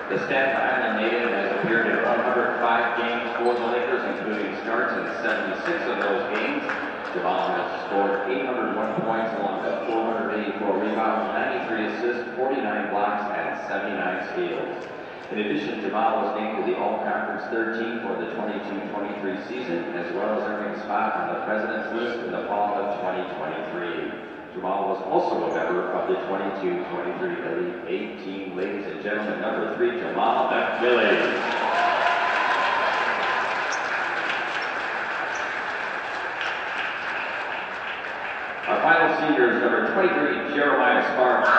The Staten Island native has appeared in 105 games for the Lakers, including starts in 76 of those games. Jamal has scored 801 points along with 484 rebounds, 93 assists, 49 blocks, and 79 steals. In addition, Jamal was named to the All-Conference third team for the 22-23 season, as well as earning a spot on the President's list in the fall of 2023. Jamal was also a member of the 22-23 Elite 8 team. Ladies and gentlemen, number 3, Jamal F. Billy. Our final senior is number 23, Jeremiah Sparks.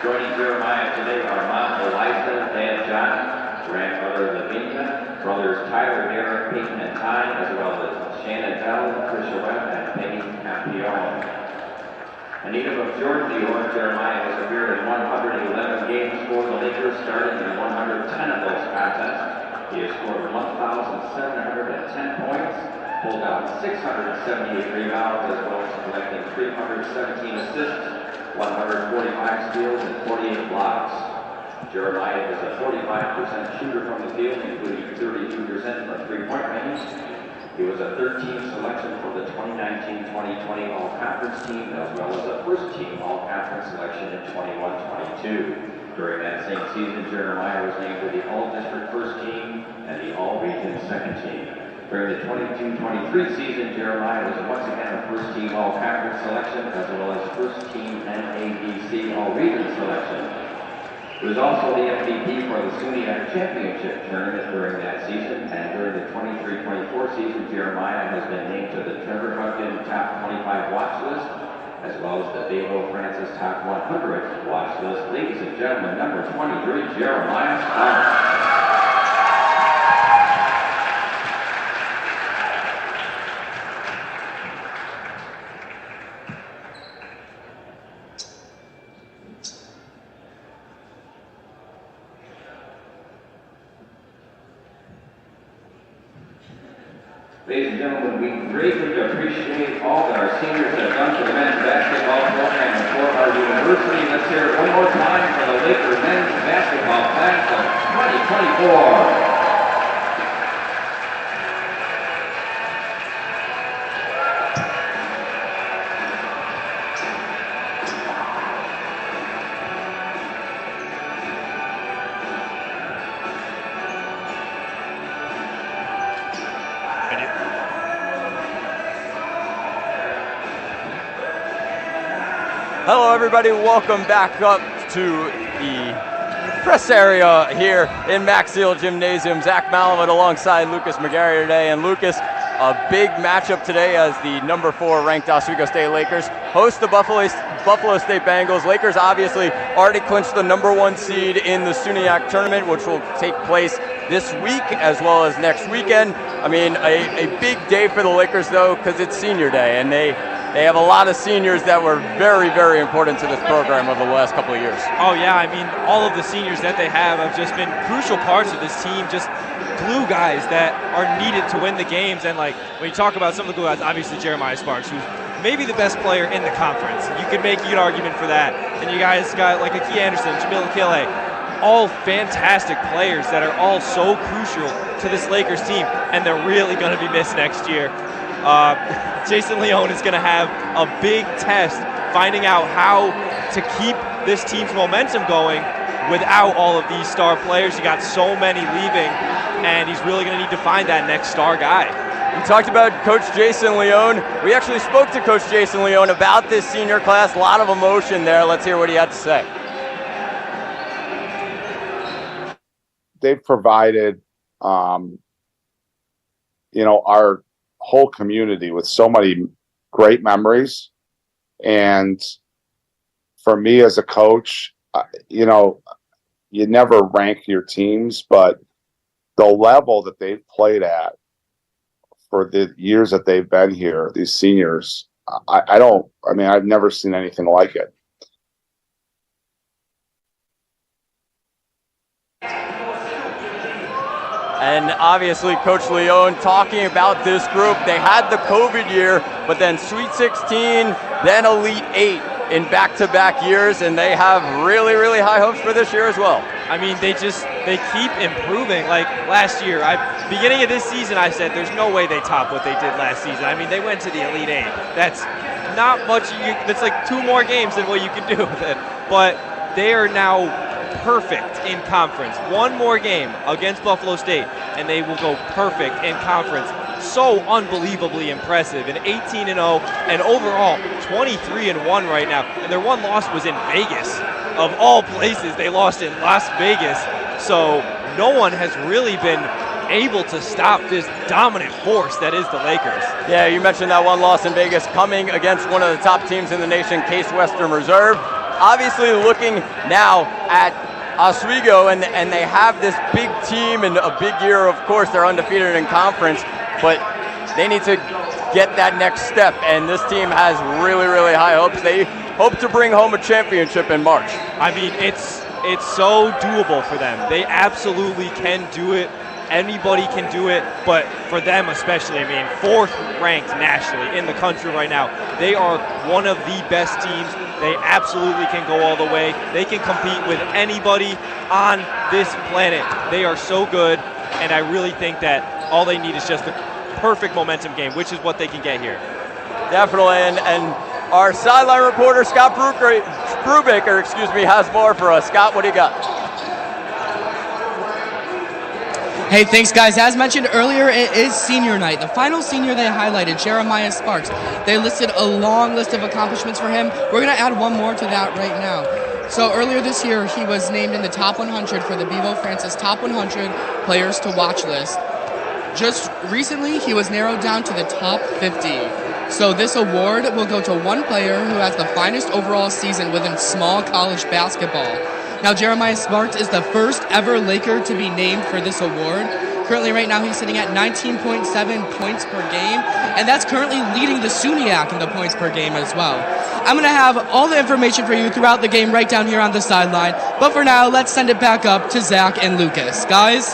Joining Jeremiah today are Mom Eliza, Dad John, grandmother Lavinia, brothers Tyler, Derek, Peyton, and Ty, as well as Shannon Bell, Tricia Webb, and Peggy Campione. A native of Jordan, New York, Jeremiah has appeared in 111 games for the Lakers, starting in 110 of those contests. He has scored 1,710 points, pulled out 678 rebounds, as well as collecting 317 assists, 145 steals, and 48 blocks. Jeremiah is a 45% shooter from the field, including 32% from the three-point range. He was a third-team selection for the 2019-2020 All-Conference team, as well as a first-team All-Conference selection in 21-22. During that same season, Jeremiah was named to the All-District First Team and the All-Region Second Team. During the 22-23 season, Jeremiah was once again a First-Team All-Conference selection, as well as First-Team NABC All-Region selection. He was also the MVP for the SUNY Championship tournament during that season, and during the 23-24 season, Jeremiah has been named to the Trevor Huffman Top 25 watch list, as well as the Davo Francis Top 100 watch list. Ladies and gentlemen, number 23, Jeremiah Sparks. Ladies and gentlemen, we greatly appreciate all that our seniors have done for the men's basketball program and for our university. Let's hear it one more time for the Lakers men's basketball class of 2024. Hello everybody, welcome back up to the press area here in Maxill Gymnasium. Zach Malamud alongside Lucas McGarry today. And Lucas, a big matchup today as the number 4 ranked Oswego State Lakers host the Buffalo State Bengals. Lakers obviously already clinched the number 1 seed in the SUNY tournament, which will take place this week as well as next weekend. I mean, a big day for the Lakers though, because it's senior day, and they have a lot of seniors that were very, very important to this program over the last couple of years. Oh yeah, I mean, all of the seniors that they have just been crucial parts of this team, just glue guys that are needed to win the games. And like, when you talk about some of the glue guys, obviously Jeremiah Sparks, who's maybe the best player in the conference. You could make an argument for that. And you guys got like Aki Anderson, Jamil Akile, all fantastic players that are all so crucial to this Lakers team, and they're really going to be missed next year. Jason Leone is going to have a big test finding out how to keep this team's momentum going without all of these star players. You got so many leaving, and he's really going to need to find that next star guy. We talked about Coach Jason Leone. We actually spoke to Coach Jason Leone about this senior class. A lot of emotion there. Let's hear what he had to say. They've provided, our whole community with so many great memories. And for me as a coach, you never rank your teams, but the level that they've played at for the years that they've been here, these seniors, I've never seen anything like it. And obviously, Coach Leone talking about this group. They had the COVID year, but then Sweet 16, then Elite 8 in back-to-back years, and they have really, really high hopes for this year as well. I mean, they keep improving. Like last year, beginning of this season, I said there's no way they top what they did last season. I mean, they went to the Elite 8. That's not much. That's like 2 more games than what you can do with it. But they are now perfect in conference. 1 more game against Buffalo State, and they will go perfect in conference. So unbelievably impressive. And 18-0, and overall 23-1 right now. And their one loss was in Vegas. Of all places, they lost in Las Vegas. So no one has really been able to stop this dominant force that is the Lakers. Yeah, you mentioned that one loss in Vegas coming against one of the top teams in the nation, Case Western Reserve. Obviously looking now at Oswego, and they have this big team and a big year. Of course, they're undefeated in conference, but they need to get that next step, and this team has really, really high hopes. They hope to bring home a championship in March. I mean, it's so doable for them. They absolutely can do it. Anybody can do it, but for them especially, I mean, 4th ranked nationally in the country right now. They are one of the best teams. They absolutely can go all the way. They can compete with anybody on this planet. They are so good, and I really think that all they need is just a perfect momentum game, which is what they can get here. Definitely, and our sideline reporter, Scott Brubaker, has more for us. Scott, what do you got? Hey, thanks, guys. As mentioned earlier, it is senior night. The final senior they highlighted, Jeremiah Sparks. They listed a long list of accomplishments for him. We're going to add one more to that right now. So earlier this year, he was named in the top 100 for the Bevo Francis Top 100 Players to Watch list. Just recently, he was narrowed down to the top 50. So this award will go to one player who has the finest overall season within small college basketball. Now, Jeremiah Sparks is the first ever Laker to be named for this award. Currently, right now, he's sitting at 19.7 points per game, and that's currently leading the SUNY in the points per game as well. I'm going to have all the information for you throughout the game right down here on the sideline, but for now, let's send it back up to Zach and Lucas. Guys?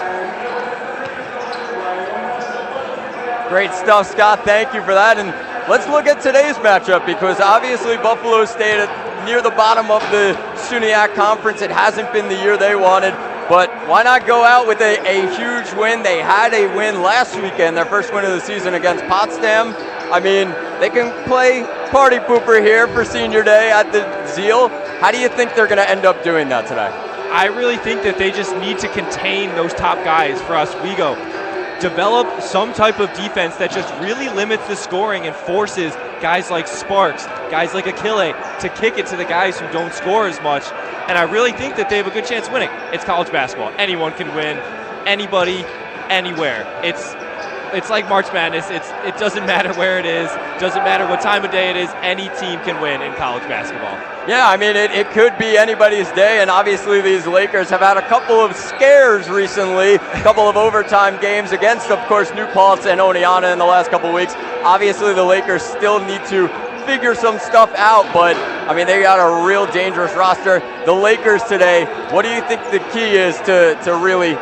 Great stuff, Scott. Thank you for that. And let's look at today's matchup, because obviously Buffalo State near the bottom of the SUNY Conference. It hasn't been the year they wanted, but why not go out with a huge win? They had a win last weekend, their first win of the season against Potsdam. I mean, they can play party pooper here for senior day at the Zeal. How do you think they're going to end up doing that today? I really think that they just need to contain those top guys for Oswego. Develop some type of defense that just really limits the scoring and forces guys like Sparks, guys like Achille to kick it to the guys who don't score as much. And I really think that they have a good chance of winning. It's college basketball. Anyone can win. Anybody, anywhere. It's like March Madness. It doesn't matter where it is. Doesn't matter what time of day it is. Any team can win in college basketball. Yeah, I mean, it could be anybody's day, and obviously these Lakers have had a couple of scares recently, a couple of overtime games against, of course, New Paltz and Oneonta in the last couple of weeks. Obviously the Lakers still need to figure some stuff out, but, I mean, they got a real dangerous roster. The Lakers today, what do you think the key is to really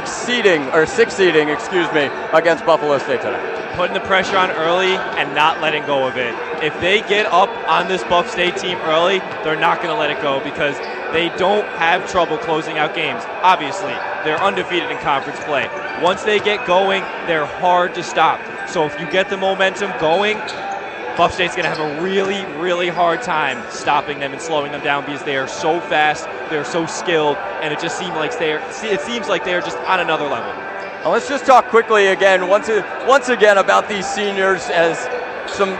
succeeding against Buffalo State today? Putting the pressure on early and not letting go of it. If they get up on this Buff State team early, they're not going to let it go, because they don't have trouble closing out games. Obviously, they're undefeated in conference play. Once they get going, they're hard to stop. So if you get the momentum going, Buff State's going to have a really, really hard time stopping them and slowing them down, because they are so fast, they're so skilled, and it seems like they're just on another level. Well, let's just talk quickly again, once again, about these seniors as some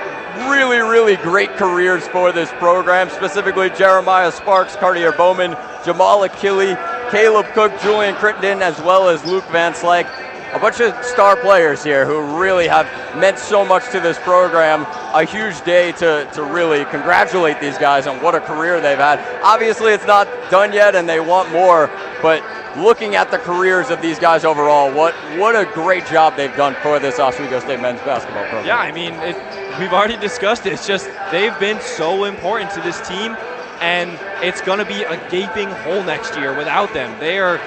really, really great careers for this program, specifically Jeremiah Sparks, Cartier Bowman, Jamal Achille, Caleb Cook, Julian Crittenden, as well as Luke Van Slyke. A bunch of star players here who really have meant so much to this program. A huge day to really congratulate these guys on what a career they've had. Obviously, it's not done yet, and they want more, but looking at the careers of these guys overall, what a great job they've done for this Oswego State men's basketball program. Yeah, I mean, we've already discussed it. It's just they've been so important to this team, and it's going to be a gaping hole next year without them. They are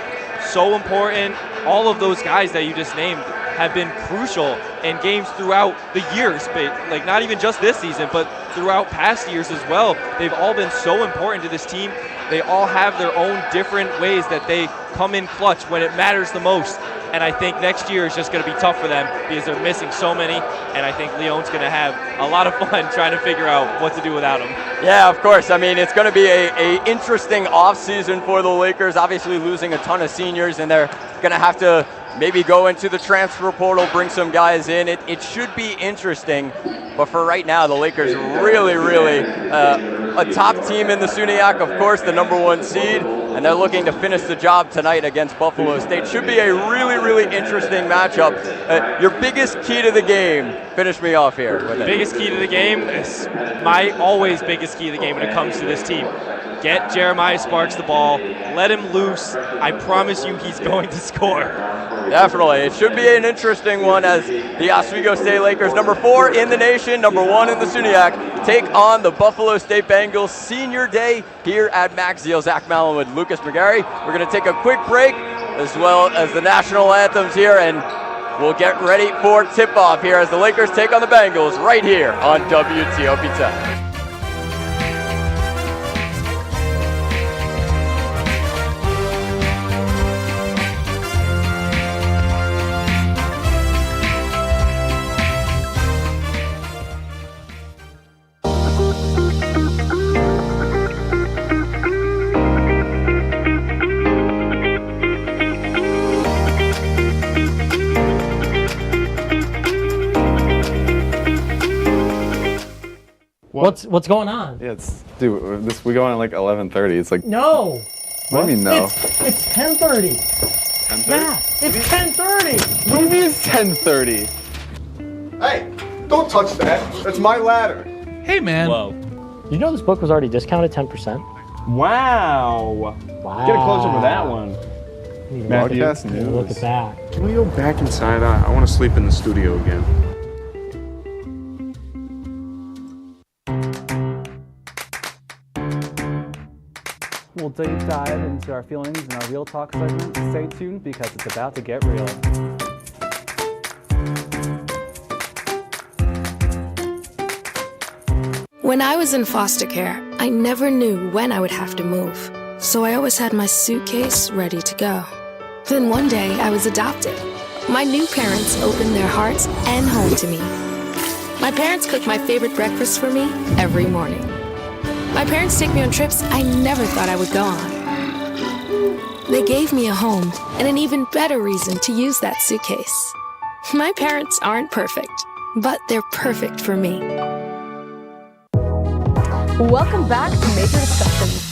so important. all of those guys that you just named have been crucial in games throughout the years, but like not even just this season, but throughout past years as well. They've all been so important to this team. They all have their own different ways that they come in clutch when it matters the most. And I think next year is just going to be tough for them because they're missing so many. And I think Leon's going to have a lot of fun trying to figure out what to do without them. Yeah, of course. I mean, it's going to be a interesting offseason for the Lakers, obviously losing a ton of seniors, and they're going to have to maybe go into the transfer portal, bring some guys in. It should be interesting. But for right now, the Lakers really, really a top team in the SUNYAC, of course, the #1 seed, and they're looking to finish the job tonight against Buffalo State. Should be a really, really interesting matchup. Your biggest key to the game, finish me off here with it. Biggest key to the game is my always biggest key to the game when it comes to this team. Get Jeremiah Sparks the ball, let him loose. I promise you he's going to score. Definitely. It should be an interesting one as the Oswego State Lakers, #4 in the nation, #1 in the SUNYAC, take on the Buffalo State Bengals senior day here at Max Zeal. Zach Mallon with Lucas McGarry. We're going to take a quick break as well as the national anthems here, and we'll get ready for tip-off here as the Lakers take on the Bengals right here on WTOP 10. What's going on? Yeah, we go on at like 11:30. It's like No. What do you mean no? It's 10:30. 10:30? Yeah, it's 10:30. What do you mean it's 10:30? Hey, don't touch that. That's my ladder. Hey, man. Whoa. You know this book was already discounted 10%? Wow. Wow. Get a close up of that one. Broadcast Look at that. Can we go back inside? I want to sleep in the studio again. We'll deep dive into our feelings in our Real Talk segment. Stay tuned because it's about to get real. When I was in foster care, I never knew when I would have to move. So I always had my suitcase ready to go. Then one day I was adopted. My new parents opened their hearts and home to me. My parents cook my favorite breakfast for me every morning. My parents take me on trips I never thought I would go on. They gave me a home and an even better reason to use that suitcase. My parents aren't perfect, but they're perfect for me. Welcome back to Major Discussions.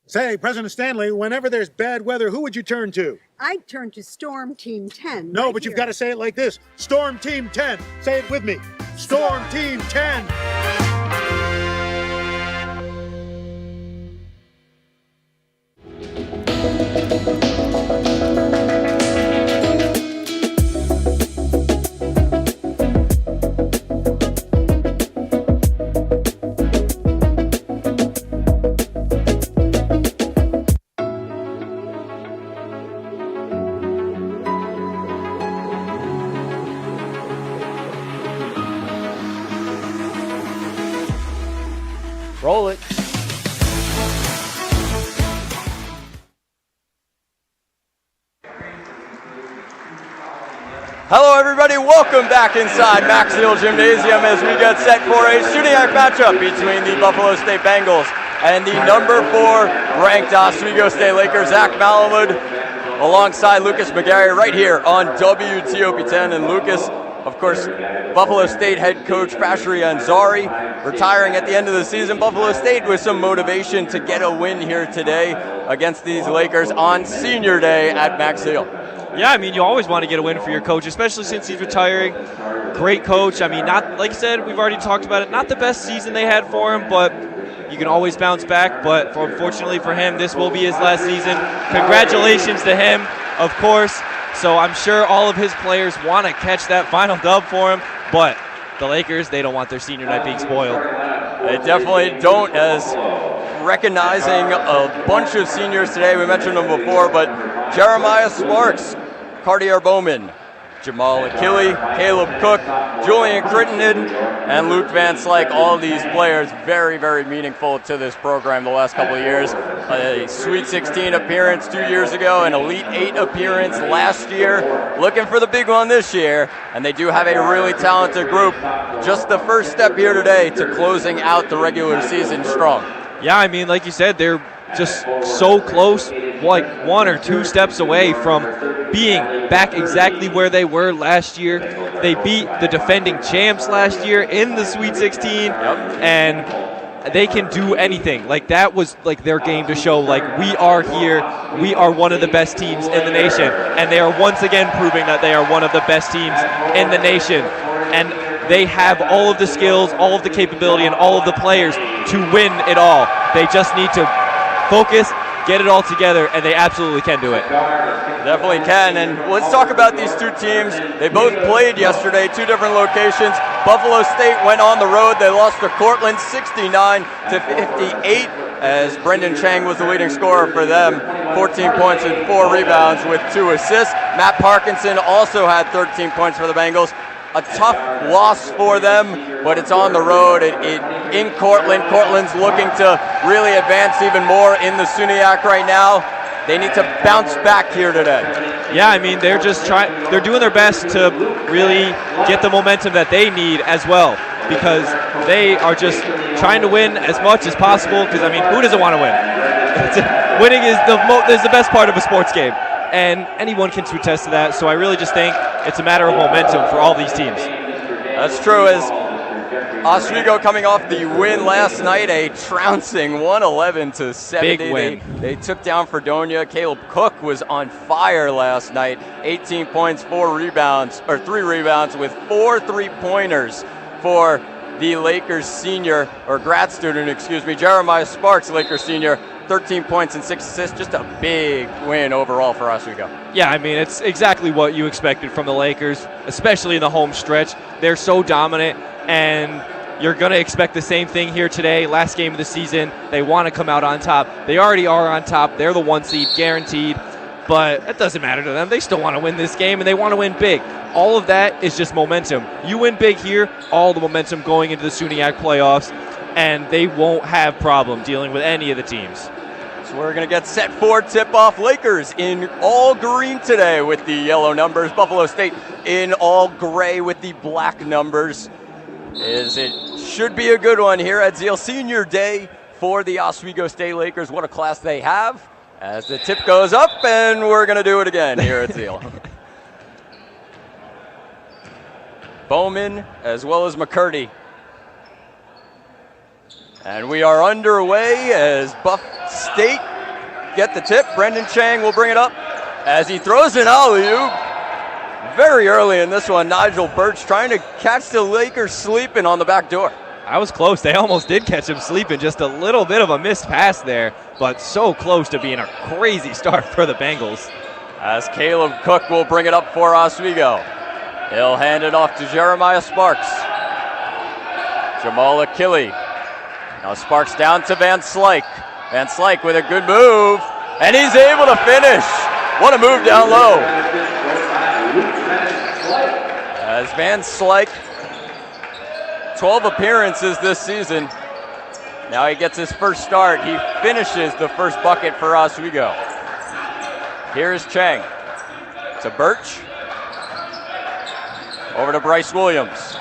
Say, President Stanley, whenever there's bad weather, who would you turn to? I'd turn to Storm Team 10. No, but you've got to say it like this. Storm Team 10. Say it with me. Storm Team 10. Roll it. Hello, everybody. Welcome back inside Max Zeal Gymnasium as we get set for a SUNYAC matchup between the Buffalo State Bengals and the #4 ranked Oswego State Lakers. Zach Malamud alongside Lucas McGarry right here on WTOP 10. And Lucas, Of course, Buffalo State head coach Fashri Ansari retiring at the end of the season. Buffalo State with some motivation to get a win here today against these Lakers on senior day at Max Hill. Yeah, I mean, you always want to get a win for your coach, especially since he's retiring. Great coach. I mean, not, like I said, we've already talked about it, not the best season they had for him, but you can always bounce back. But unfortunately for him, this will be his last season. Congratulations to him, of course. So I'm sure all of his players want to catch that final dub for him, but the Lakers, they don't want their senior night being spoiled. They definitely don't, as recognizing a bunch of seniors today. We mentioned them before, but Jeremiah Sparks, Cartier Bowman, Jamal Achille, Caleb Cook, Julian Crittenden, and Luke Van Slyke. All of these players very, very meaningful to this program the last couple of years. A Sweet 16 appearance 2 years ago, an Elite 8 appearance last year. Looking for the big one this year, and they do have a really talented group. Just the first step here today to closing out the regular season strong. Yeah, I mean, like you said, they're just so close, like 1 or 2 steps away from being back exactly where they were last year. They beat the defending champs last year in the Sweet 16, and they can do anything. Like, that was like their game to show, like, we are here, we are one of the best teams in the nation, and they are once again proving that they are one of the best teams in the nation. And they have all of the skills, all of the capability, and all of the players to win it all. They just need to focus, get it all together, and they absolutely can do it. Definitely can, and let's talk about these two teams. They both played yesterday, 2 different locations. Buffalo State went on the road. They lost to Cortland 69-58, as Brendan Chang was the leading scorer for them. 14 points and 4 rebounds with 2 assists. Matt Parkinson also had 13 points for the Bengals. A tough loss for them, but it's on the road in Cortland. Cortland's looking to really advance even more in the SUNYAC right now. They need to bounce back here today. Yeah, I mean, they're just they're doing their best to really get the momentum that they need as well, because they are just trying to win as much as possible, because, I mean, who doesn't want to win? Winning is the best part of a sports game, and anyone can attest to that. So I really just think it's a matter of momentum for all these teams. That's true, as Oswego coming off the win last night, a trouncing 111-70. Big win. They took down Fredonia. Caleb Cook was on fire last night. 18 points, 3 rebounds with 4 3-pointers for the Lakers senior, or grad student, Jeremiah Sparks, Lakers senior. 13 points and 6 assists, just a big win overall for Oswego. Yeah, I mean, it's exactly what you expected from the Lakers, especially in the home stretch. They're so dominant, and you're going to expect the same thing here today. Last game of the season, they want to come out on top. They already are on top. They're the 1 seed, guaranteed, but it doesn't matter to them. They still want to win this game, and they want to win big. All of that is just momentum. You win big here, all the momentum going into the SUNYAC playoffs, and they won't have problem dealing with any of the teams. So we're going to get set for tip-off. Lakers in all green today with the yellow numbers. Buffalo State in all gray with the black numbers. It should be a good one here at Zeal. Senior day for the Oswego State Lakers. What a class they have. As the tip goes up, and we're going to do it again here at Zeal. Bowman as well as McCurdy. And we are underway as Buff State get the tip. Brendan Chang will bring it up as he throws an alley-oop. Very early in this one, Nigel Birch trying to catch the Lakers sleeping on the back door. I was close. They almost did catch him sleeping. Just a little bit of a missed pass there, but so close to being a crazy start for the Bengals. As Caleb Cook will bring it up for Oswego. He'll hand it off to Jeremiah Sparks. Jamal Achille. Now Sparks down to Van Slyke. Van Slyke with a good move, and he's able to finish. What a move down low. As Van Slyke, 12 appearances this season. Now he gets his first start. He finishes the first bucket for Oswego. Here's Chang to Birch. Over to Bryce Williams.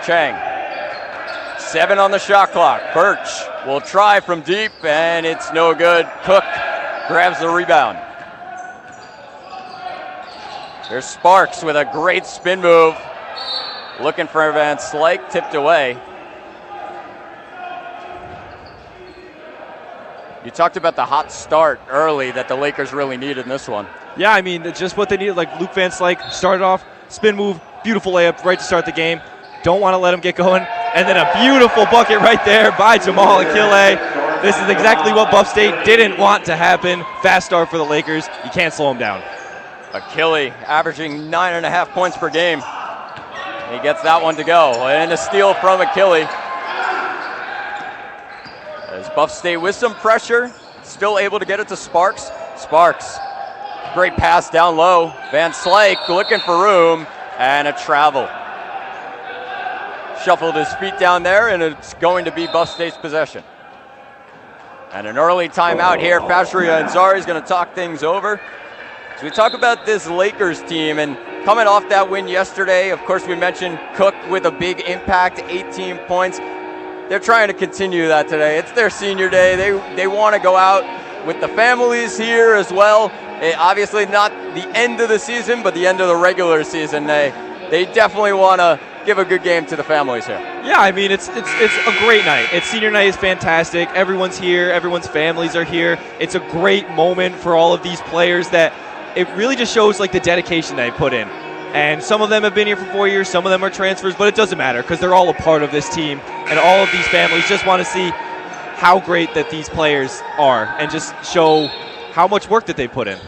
Chang. 7 on the shot clock. Birch will try from deep, and it's no good. Cook grabs the rebound. Here's Sparks with a great spin move. Looking for Van Slyke, tipped away. You talked about the hot start early that the Lakers really needed in this one. Yeah, I mean, just what they needed. Like Luke Van Slyke started off, spin move, beautiful layup right to start the game. Don't want to let him get going. And then a beautiful bucket right there by Jamal Achille. This is exactly what Buff State didn't want to happen. Fast start for the Lakers. You can't slow him down. Achille averaging 9.5 points per game. He gets that one to go. And a steal from Achille. As Buff State with some pressure, still able to get it to Sparks. Sparks, great pass down low. Van Slyke looking for room, and a travel. Shuffled his feet down there, and it's going to be Buff State's possession. And an early timeout here. Fashri Ansari is going to talk things over. So we talk about this Lakers team, and coming off that win yesterday, of course we mentioned Cook with a big impact, 18 points. They're trying to continue that today. It's their senior day. They want to go out with the families here as well. Obviously not the end of the season, but the end of the regular season. They definitely want to give a good game to the families here. Yeah, I mean, it's a great night. It's senior night is fantastic. Everyone's here. Everyone's families are here. It's a great moment for all of these players that it really just shows like the dedication they put in. And some of them have been here for 4 years, some of them are transfers, but it doesn't matter because they're all a part of this team. And all of these families just want to see how great that these players are and just show how much work that they put in.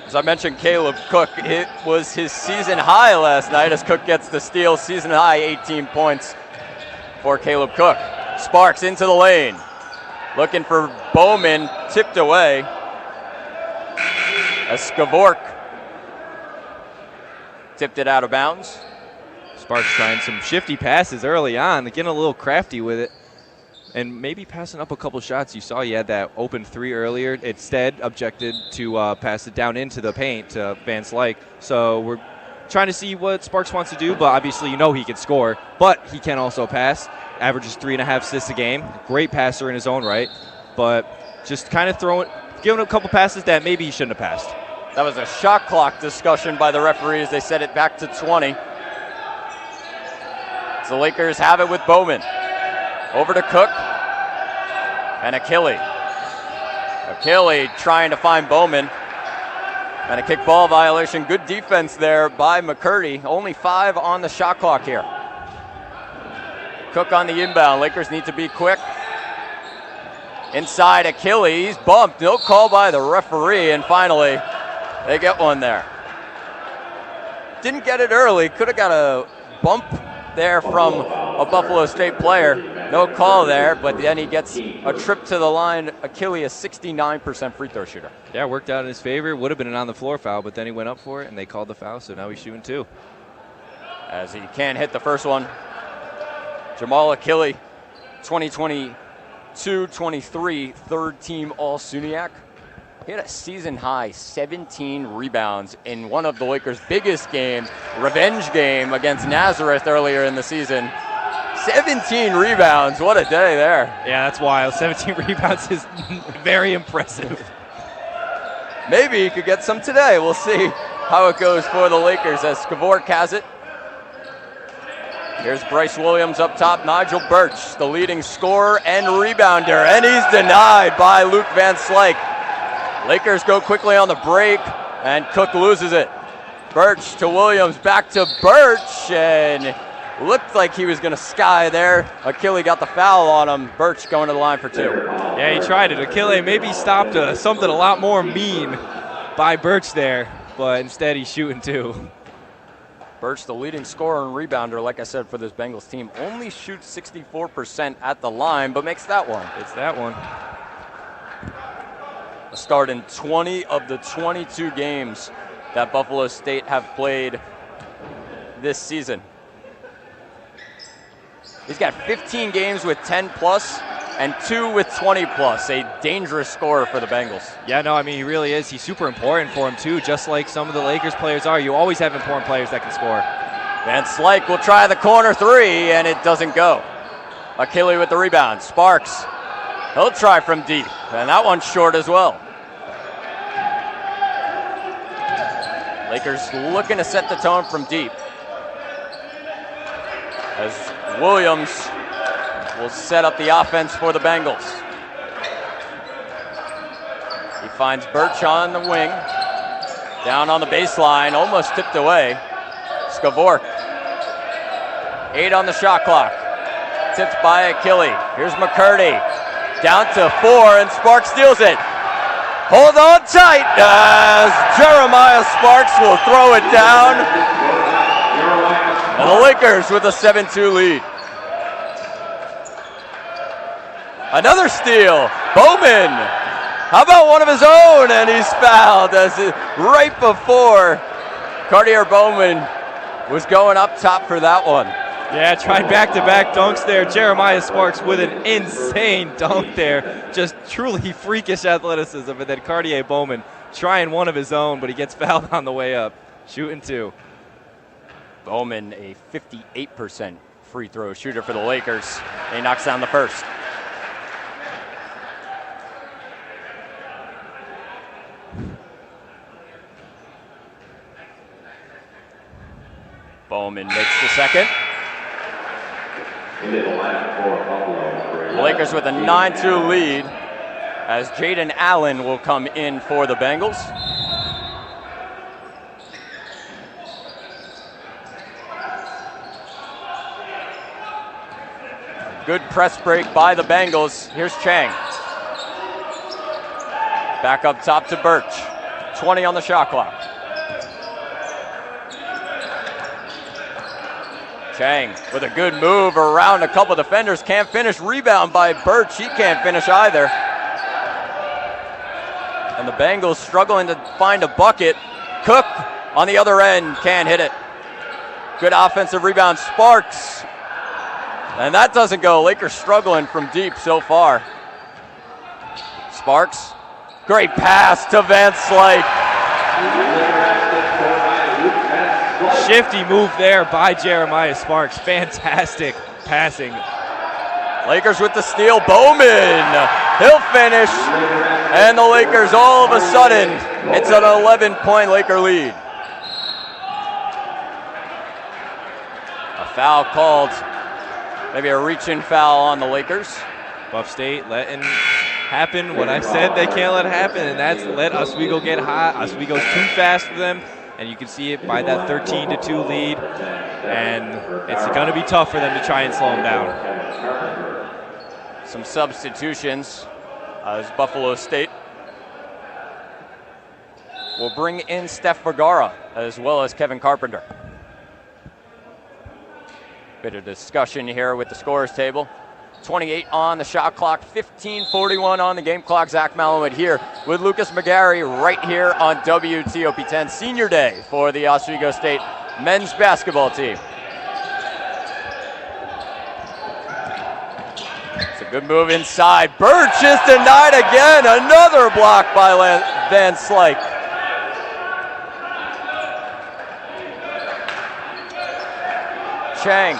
As I mentioned, Caleb Cook, it was his season high last night as Cook gets the steal. Season high, 18 points for Caleb Cook. Sparks into the lane. Looking for Bowman, tipped away. As Skavork tipped it out of bounds. Sparks trying some shifty passes early on, getting a little crafty with it, and maybe passing up a couple shots. You saw he had that open three earlier. Instead, objected to pass it down into the paint to Van Slyke. So we're trying to see what Sparks wants to do, but obviously you know he can score, but he can also pass. Averages 3.5 assists a game. Great passer in his own right, but just kind of giving a couple passes that maybe he shouldn't have passed. That was a shot clock discussion by the referees. They set it back to 20. So the Lakers have it with Bowman. Over to Cook. And Achille. Achille trying to find Bowman. And a kick ball violation. Good defense there by McCurdy. Only 5 on the shot clock here. Cook on the inbound. Lakers need to be quick. Inside Achille. He's bumped. No call by the referee. And finally, they get one there. Didn't get it early. Could have got a bump there from a Buffalo State player. No call there, but then he gets a trip to the line. Achille, a 69% free throw shooter. Yeah, worked out in his favor. Would have been an on-the-floor foul, but then he went up for it, and they called the foul, so now he's shooting 2. As he can't hit the first one. Jamal Achille, 2022-23 third-team All-SUNYAC. He had a season-high 17 rebounds in one of the Lakers' biggest games, revenge game against Nazareth earlier in the season. 17 rebounds, what a day there. Yeah, that's wild. 17 rebounds is very impressive. Maybe he could get some today. We'll see how it goes for the Lakers as Skavork has it. Here's Bryce Williams up top. Nigel Birch, the leading scorer and rebounder, and he's denied by Luke Van Slyke. Lakers go quickly on the break, and Cook loses it. Birch to Williams, back to Birch, and looked like he was going to sky there. Achille got the foul on him. Birch going to the line for 2. Yeah, he tried it. Achille maybe stopped something a lot more mean by Birch there, but instead he's shooting 2. Birch, the leading scorer and rebounder, like I said, for this Bengals team, only shoots 64% at the line, but makes that one. It's that one. A start in 20 of the 22 games that Buffalo State have played this season. He's got 15 games with 10 plus and 2 with 20 plus. A dangerous scorer for the Bengals. Yeah, no, I mean, he really is. He's super important for him, too, just like some of the Lakers players are. You always have important players that can score. Van Slyke will try the corner 3, and it doesn't go. Achille with the rebound. Sparks. He'll try from deep, and that one's short as well. Lakers looking to set the tone from deep. As Williams will set up the offense for the Bengals. He finds Birch on the wing. Down on the baseline, almost tipped away. Skavork. 8 on the shot clock. Tipped by Achille. Here's McCurdy. Down to 4, and Sparks steals it. Hold on tight as Jeremiah Sparks will throw it down. And the Lakers with a 7-2 lead. Another steal. Bowman. How about one of his own? And he's fouled as right before Cartier Bowman was going up top for that one. Yeah, tried back-to-back dunks there. Jeremiah Sparks with an insane dunk there. Just truly freakish athleticism. And then Cartier Bowman trying one of his own, but he gets fouled on the way up. Shooting 2. Bowman, a 58% free throw shooter for the Lakers. He knocks down the first. Bowman makes the second. The Lakers with a 9-2 lead as Jaden Allen will come in for the Bengals. Good press break by the Bengals. Here's Chang. Back up top to Birch. 20 on the shot clock. Chang with a good move around a couple defenders. Can't finish. Rebound by Birch. He can't finish either. And the Bengals struggling to find a bucket. Cook on the other end can't hit it. Good offensive rebound. Sparks. And that doesn't go. Lakers struggling from deep so far. Sparks. Great pass to Van Slyke. Shifty move there by Jeremiah Sparks. Fantastic passing. Lakers with the steal. Bowman. He'll finish. And the Lakers all of a sudden, it's an 11-point Laker lead. A foul called. Maybe a reach-in foul on the Lakers. Buff State letting happen what I said they can't let happen, and that's let Oswego get hot. Oswego's too fast for them, and you can see it by that 13-2 lead. And it's going to be tough for them to try and slow them down. Some substitutions as Buffalo State will bring in Steph Vergara as well as Kevin Carpenter. Bit of discussion here with the scorers table. 28 on the shot clock, 15:41 on the game clock. Zach Malamud here with Lucas McGarry right here on WTOP 10. Senior day for the Oswego State men's basketball team. It's a good move inside. Birch is denied again. Another block by Van Slyke. Chang.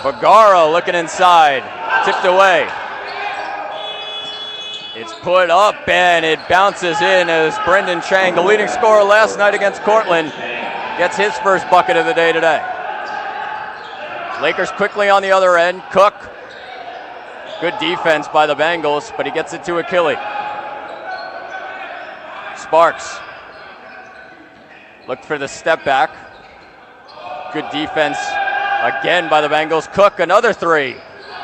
Vergara looking inside, tipped away. It's put up and it bounces in as Brendan Chang, the leading scorer last night against Cortland, gets his first bucket of the day today. Lakers quickly on the other end. Cook. Good defense by the Bengals, but he gets it to Achille. Sparks. Looked for the step back. Good defense again by the Bengals. Cook, another 3.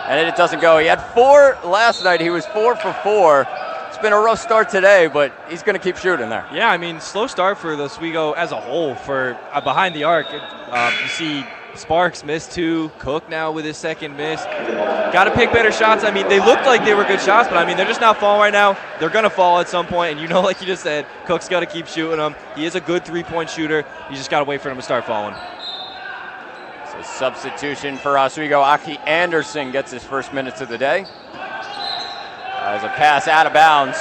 And it doesn't go. He had 4 last night. He was 4 for 4. It's been a rough start today, but he's going to keep shooting there. Yeah, I mean, slow start for the Oswego as a whole for behind the arc. You see Sparks missed 2. Cook now with his second miss. Got to pick better shots. I mean, they looked like they were good shots, but I mean, they're just not falling right now. They're going to fall at some point, and you know, like you just said, Cook's got to keep shooting them. He is a good three-point shooter. You just got to wait for him to start falling. So substitution for Oswego. Aki Anderson gets his first minutes of the day. As a pass out of bounds.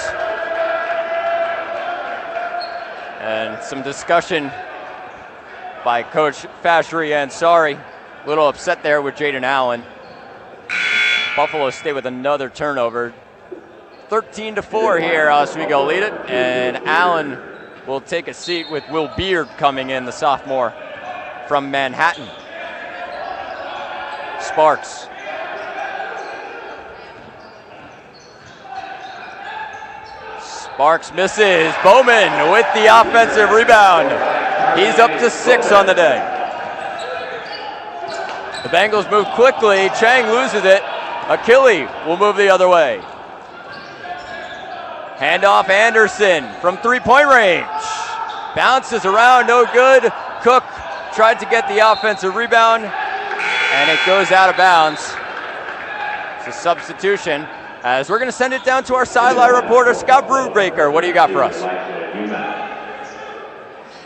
And some discussion by Coach Fashri Ansari. A little upset there with Jaden Allen. Buffalo State with another turnover. 13-4 here, Oswego lead it, and Allen will take a seat with Will Beard coming in, the sophomore from Manhattan. Sparks. Sparks misses. Bowman with the offensive rebound. He's up to 6 on the day. The Bengals move quickly. Chang loses it. Achille will move the other way. Handoff Anderson from 3-point range. Bounces around, no good. Cook tried to get the offensive rebound, and it goes out of bounds. It's a substitution, as we're going to send it down to our sideline reporter, Scott Brubaker. What do you got for us?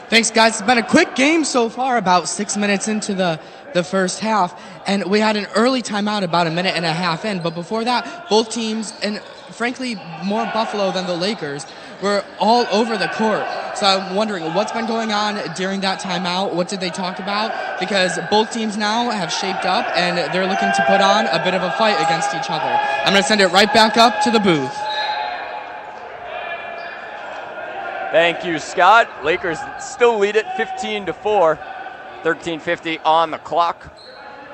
Thanks, guys. It's been a quick game so far, about 6 minutes into the first half, and we had an early timeout about a minute and a half in, but before that, both teams, and frankly, more Buffalo than the Lakers, were all over the court. So I'm wondering what's been going on during that timeout. What did they talk about? Because both teams now have shaped up and they're looking to put on a bit of a fight against each other. I'm going to send it right back up to the booth. Thank you, Scott. Lakers still lead it 15-4. 13:50 on the clock.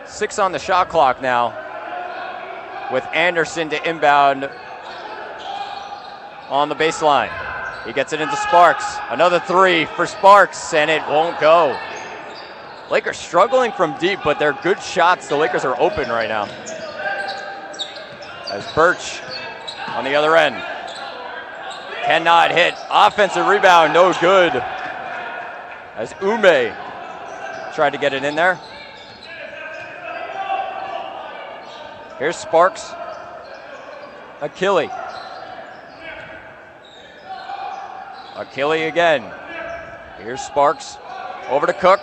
6 on the shot clock now, with Anderson to inbound on the baseline. He gets it into Sparks. Another 3 for Sparks, and it won't go. Lakers struggling from deep, but they're good shots. The Lakers are open right now. As Birch on the other end. Cannot hit. Offensive rebound, no good. As Ume tried to get it in there. Here's Sparks. Achille. Achille again. Here's Sparks. Over to Cook.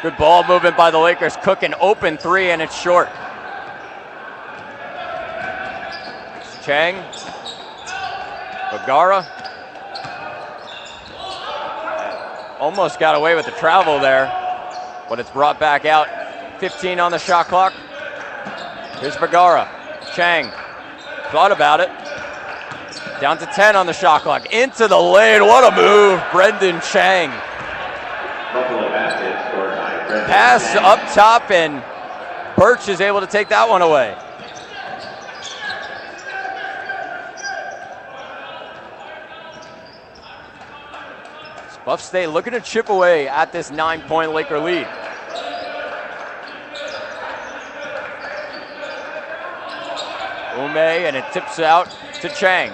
Good ball movement by the Lakers. Cook an open 3, and it's short. It's Chang. Bagara. Almost got away with the travel there, but it's brought back out. 15 on the shot clock. Here's Bagara. Chang thought about it. Down to 10 on the shot clock. Into the lane. What a move. Brendan Chang. Pass up top, and Birch is able to take that one away. Buff State looking to chip away at this 9-point Laker lead. Ume, and it tips out to Chang.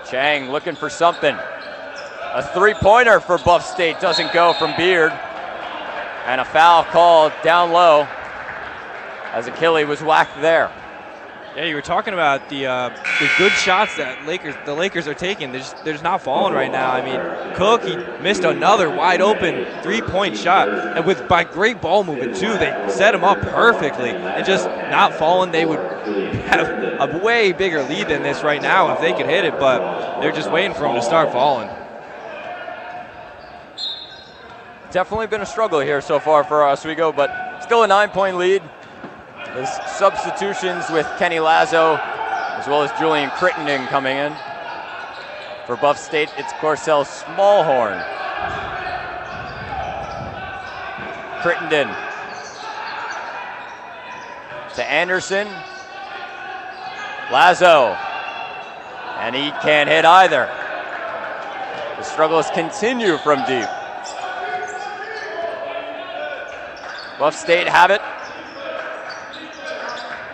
Chang looking for something. A 3-pointer for Buff State doesn't go from Beard. And a foul called down low as Achille was whacked there. Yeah, you were talking about the good shots that the Lakers are taking. They're just not falling right now. I mean, Cook, he missed another wide open 3-point shot, and by great ball movement too, they set him up perfectly. And just not falling, they would have a way bigger lead than this right now if they could hit it. But they're just waiting for him to start falling. Definitely been a struggle here so far for Oswego, but still a 9-point lead. There's substitutions with Kenny Lazo, as well as Julian Crittenden coming in. For Buff State, it's Corcel Smallhorn. Crittenden to Anderson. Lazo, and he can't hit either. The struggles continue from deep. Buff State have it.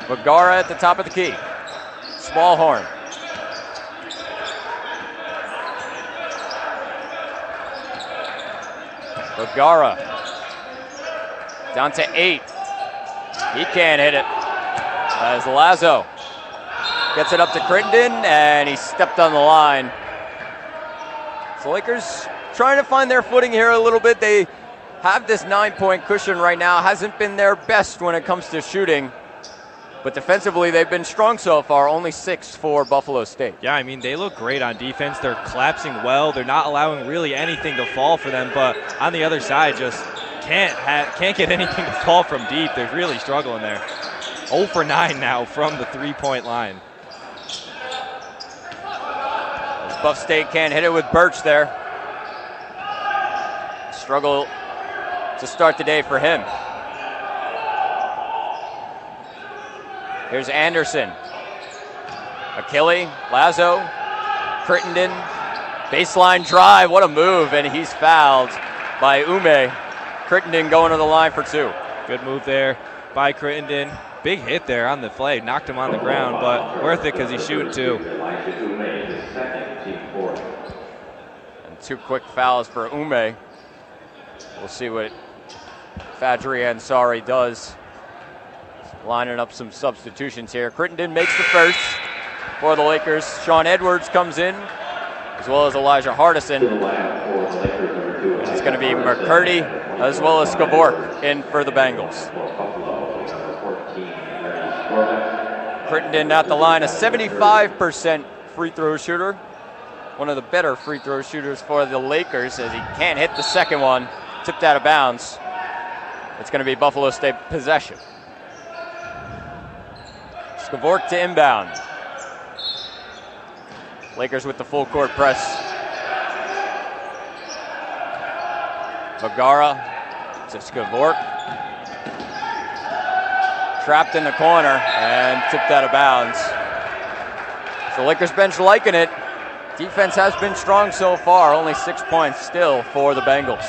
Bagara at the top of the key. Smallhorn. Bagara down to 8. He can't hit it. As Lazo gets it up to Crittenden, and he stepped on the line. So Lakers trying to find their footing here a little bit. They have this 9-point cushion right now. Hasn't been their best when it comes to shooting. But defensively, they've been strong so far, only 6 for Buffalo State. Yeah, I mean, they look great on defense. They're collapsing well. They're not allowing really anything to fall for them, but on the other side, just can't get anything to fall from deep. They're really struggling there. 0 for 9 now from the three-point line. Buff State can't hit it with Birch there. Struggle to start the day for him. Here's Anderson. Achille, Lazo, Crittenden, baseline drive, what a move, and he's fouled by Ume. Crittenden going to the line for 2. Good move there by Crittenden. Big hit there on the play, knocked him on the ground, but worth it because he's shooting 2. And 2 quick fouls for Ume. We'll see what Fadri Ansari does. Lining up some substitutions here. Crittenden makes the first for the Lakers. Sean Edwards comes in, as well as Elijah Hardison. It's going to be McCurdy, as well as Skavork in for the Bengals. Crittenden at the line, a 75% free throw shooter. One of the better free throw shooters for the Lakers, as he can't hit the second one. Tipped out of bounds. It's going to be Buffalo State possession. Skavork to inbound. Lakers with the full court press. Vergara to Skavork. Trapped in the corner and tipped out of bounds. So Lakers bench liking it. Defense has been strong so far. Only 6 points still for the Bengals.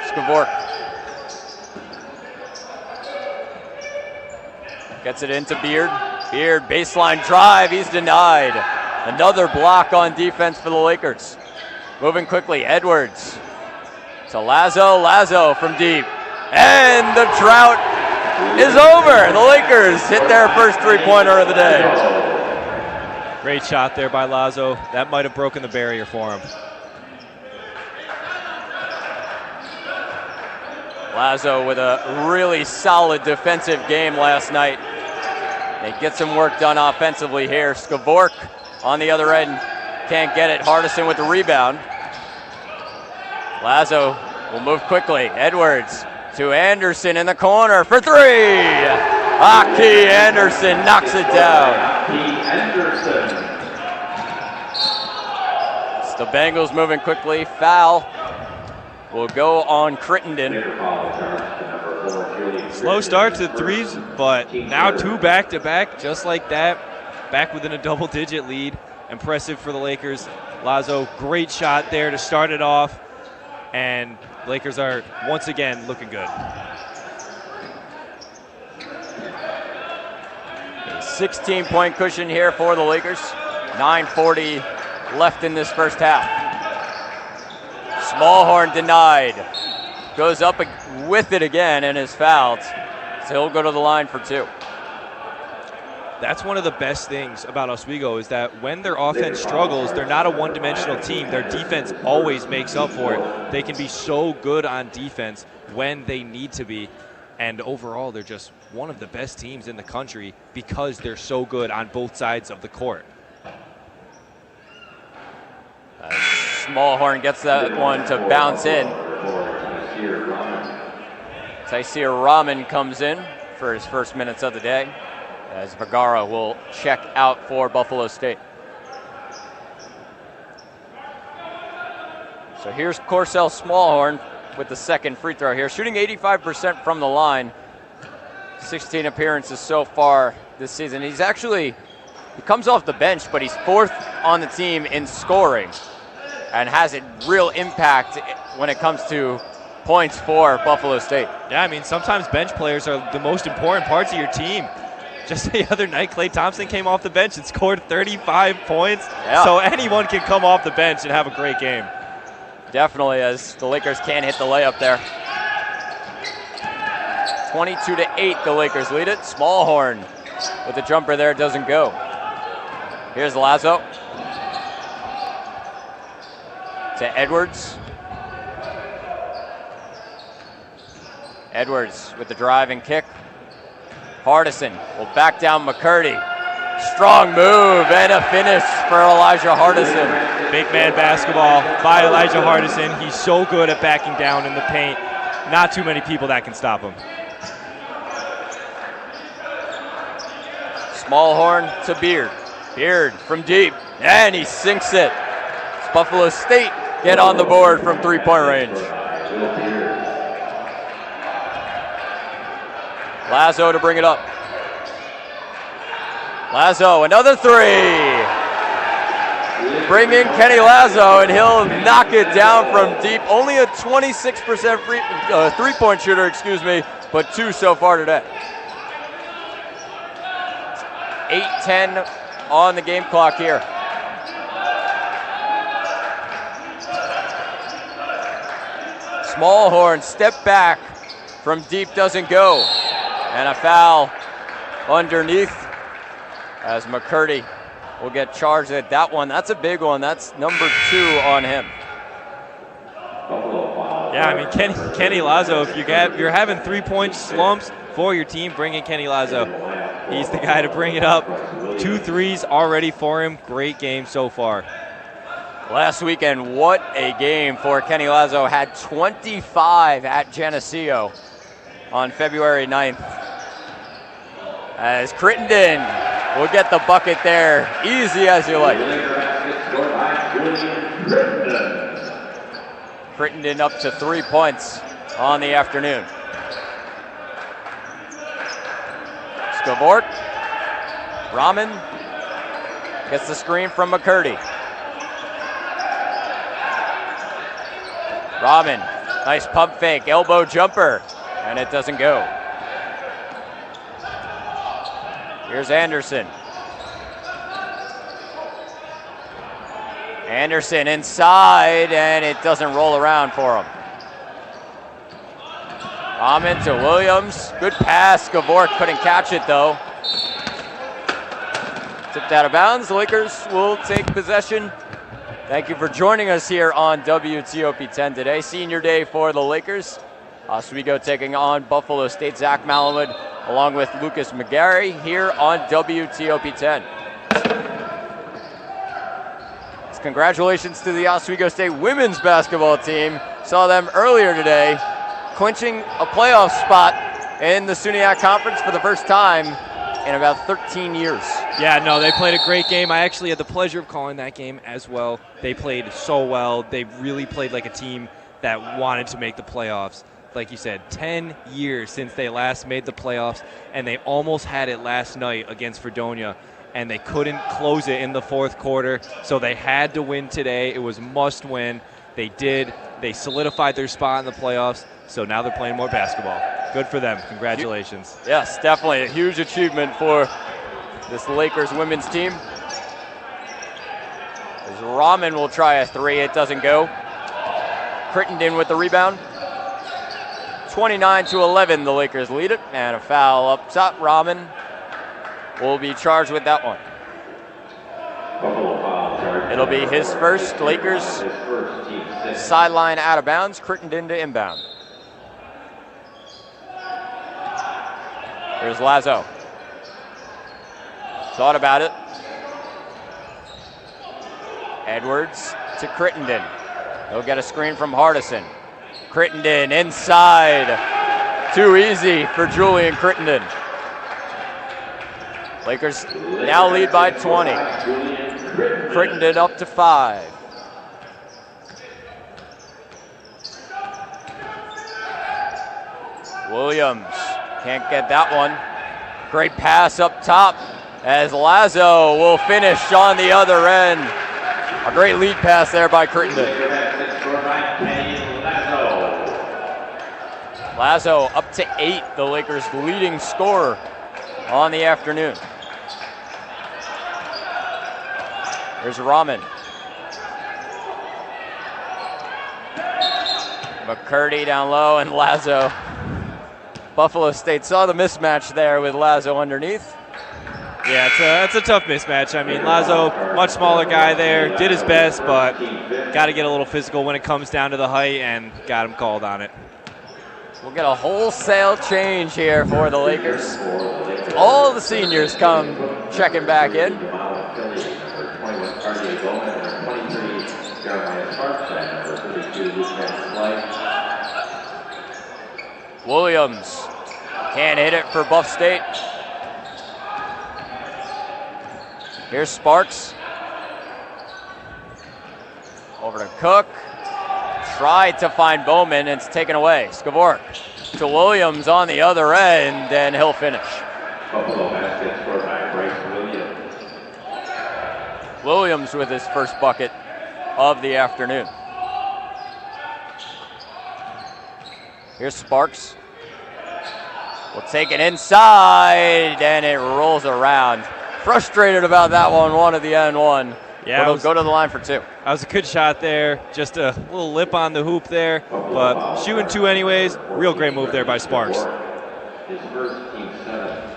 Skavork gets it into Beard. Beard, baseline drive, he's denied. Another block on defense for the Lakers. Moving quickly, Edwards to Lazo. Lazo from deep. And the drought is over. The Lakers hit their first three-pointer of the day. Great shot there by Lazo. That might have broken the barrier for him. Lazo with a really solid defensive game last night. They get some work done offensively here. Skavork on the other end can't get it. Hardison with the rebound. Lazo will move quickly. Edwards to Anderson in the corner for 3. Aki Anderson knocks it down. It's the Bengals moving quickly. Foul will go on Crittenden. Slow start to threes, but now 2 back-to-back, just like that. Back within a double-digit lead. Impressive for the Lakers. Lazo, great shot there to start it off. And Lakers are once again looking good. A 16-point cushion here for the Lakers. 9:40 left in this first half. Smallhorn denied. Goes up with it again and is fouled. So he'll go to the line for 2. That's one of the best things about Oswego is that when their offense struggles, they're not a one-dimensional team. Their defense always makes up for it. They can be so good on defense when they need to be. And overall, they're just one of the best teams in the country because they're so good on both sides of the court. Smallhorn gets that one to bounce in. Taisir Rahman comes in for his first minutes of the day, as Vergara will check out for Buffalo State. So here's Corcel Smallhorn with the second free throw here, shooting 85% from the line. 16 appearances so far this season. He comes off the bench, but he's 4th on the team in scoring and has a real impact when it comes to points for Buffalo State. Yeah, I mean, sometimes bench players are the most important parts of your team. Just the other night, Klay Thompson came off the bench and scored 35 points. Yeah. So anyone can come off the bench and have a great game. Definitely, as the Lakers can't hit the layup there. 22-8, the Lakers lead it. Smallhorn with the jumper there, doesn't go. Here's Lazo. To Edwards. Edwards with the drive and kick. Hardison will back down McCurdy. Strong move and a finish for Elijah Hardison. Big man basketball by Elijah Hardison. He's so good at backing down in the paint. Not too many people that can stop him. Smallhorn to Beard. Beard from deep, and he sinks it. It's Buffalo State get on the board from three-point range. Lazo to bring it up. Lazo, another three. Bring in Kenny Lazo, and he'll knock it down from deep. Only a 26% three-point shooter, but 2 so far today. 8:10 on the game clock here. Smallhorn, step back from deep, doesn't go. And a foul underneath as McCurdy will get charged at that one. That's a big one. That's number 2 on him. Yeah, I mean, Kenny Lazo, if you're having three-point slumps for your team, bring in Kenny Lazo. He's the guy to bring it up. 2 threes already for him. Great game so far. Last weekend, what a game for Kenny Lazo. Had 25 at Geneseo on February 9th. As Crittenden will get the bucket there, easy as you like. Crittenden up to 3 points on the afternoon. Skavort, Rahman gets the screen from McCurdy. Rahman, nice pump fake, elbow jumper, and it doesn't go. Here's Anderson. Anderson inside, and it doesn't roll around for him. Rahman to Williams. Good pass. Skavort couldn't catch it, though. Tipped out of bounds. The Lakers will take possession. Thank you for joining us here on WTOP 10 today. Senior day for the Lakers. Oswego taking on Buffalo State. Zach Malamud along with Lucas McGarry here on WTOP 10. Congratulations to the Oswego State women's basketball team. Saw them earlier today clinching a playoff spot in the SUNY Conference for the first time in about 13 years. Yeah, no, they played a great game. I actually had the pleasure of calling that game as well. They played so well. They really played like a team that wanted to make the playoffs. Like you said, 10 years since they last made the playoffs, and they almost had it last night against Fredonia, and they couldn't close it in the fourth quarter, so they had to win today. It was must win. They did. They solidified their spot in the playoffs, so now they're playing more basketball. Good for them. Congratulations. Yes, definitely a huge achievement for this Lakers women's team. As Rahman will try a three, it doesn't go. Crittenden with the rebound. 29-11, the Lakers lead it, and a foul up top. Rahman will be charged with that one. It'll be his first. Lakers sideline out of bounds. Crittenden to inbound. Here's Lazo. Thought about it. Edwards to Crittenden. He'll get a screen from Hardison. Crittenden inside. Too easy for Julian Crittenden. Lakers now lead by 20. Crittenden up to 5. Williams can't get that one. Great pass up top as Lazo will finish on the other end. A great lead pass there by Crittenden. Lazo up to 8, the Lakers' leading scorer on the afternoon. Here's Rahman. McCurdy down low and Lazo. Buffalo State saw the mismatch there with Lazo underneath. Yeah, it's a tough mismatch. I mean, Lazo, much smaller guy there, did his best, but got to get a little physical when it comes down to the height, and got him called on it. We'll get a wholesale change here for the Lakers. All the seniors come checking back in. Williams can't hit it for Buff State. Here's Sparks. Over to Cook. Tried to find Bowman, and it's taken away. Skvork to Williams on the other end, and he'll finish. Buffalo basket scored by Bryce Williams. Williams with his first bucket of the afternoon. Here's Sparks. We'll take it inside, and it rolls around. Frustrated about that one, one at the end one. Yeah, it'll go to the line for two. That was a good shot there. Just a little lip on the hoop there, but shooting two anyways. Real great move there by Sparks. His first team 7.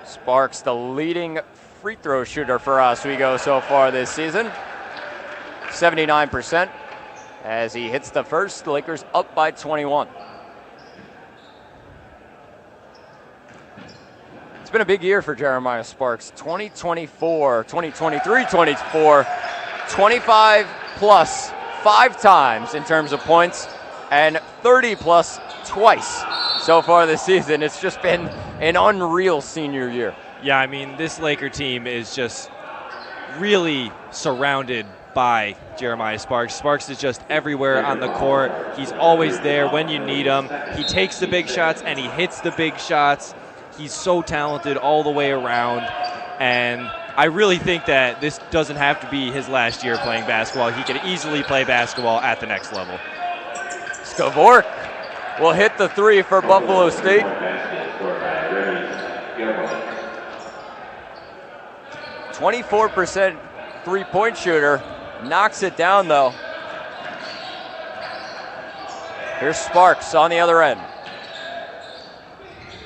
Sparks, the leading free throw shooter for Oswego so far this season. 79%. As he hits the first, the Lakers up by 21. It's been a big year for Jeremiah Sparks. 2023, 24, 25 plus 5 times in terms of points, and 30 plus twice so far this season. It's just been an unreal senior year. Yeah, I mean, this Laker team is just really surrounded by Jeremiah Sparks. Sparks is just everywhere on the court. He's always there when you need him. He takes the big shots and he hits the big shots. He's so talented all the way around, and I really think that this doesn't have to be his last year playing basketball. He can easily play basketball at the next level. Skvork will hit the three for Buffalo State. 24% three-point shooter. Knocks it down, though. Here's Sparks on the other end.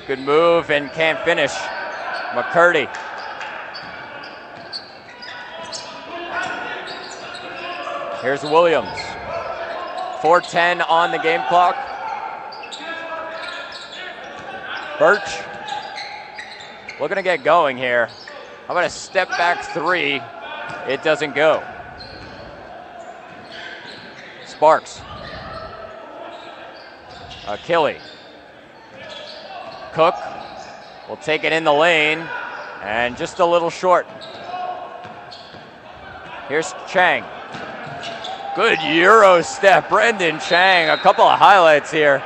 Good move and can't finish. McCurdy. Here's Williams. 4:10 on the game clock. Birch looking to get going here. How about a step back three? It doesn't go. Sparks. Achille. Cook will take it in the lane, and just a little short. Here's Chang. Good Euro step, Brendan Chang. A couple of highlights here.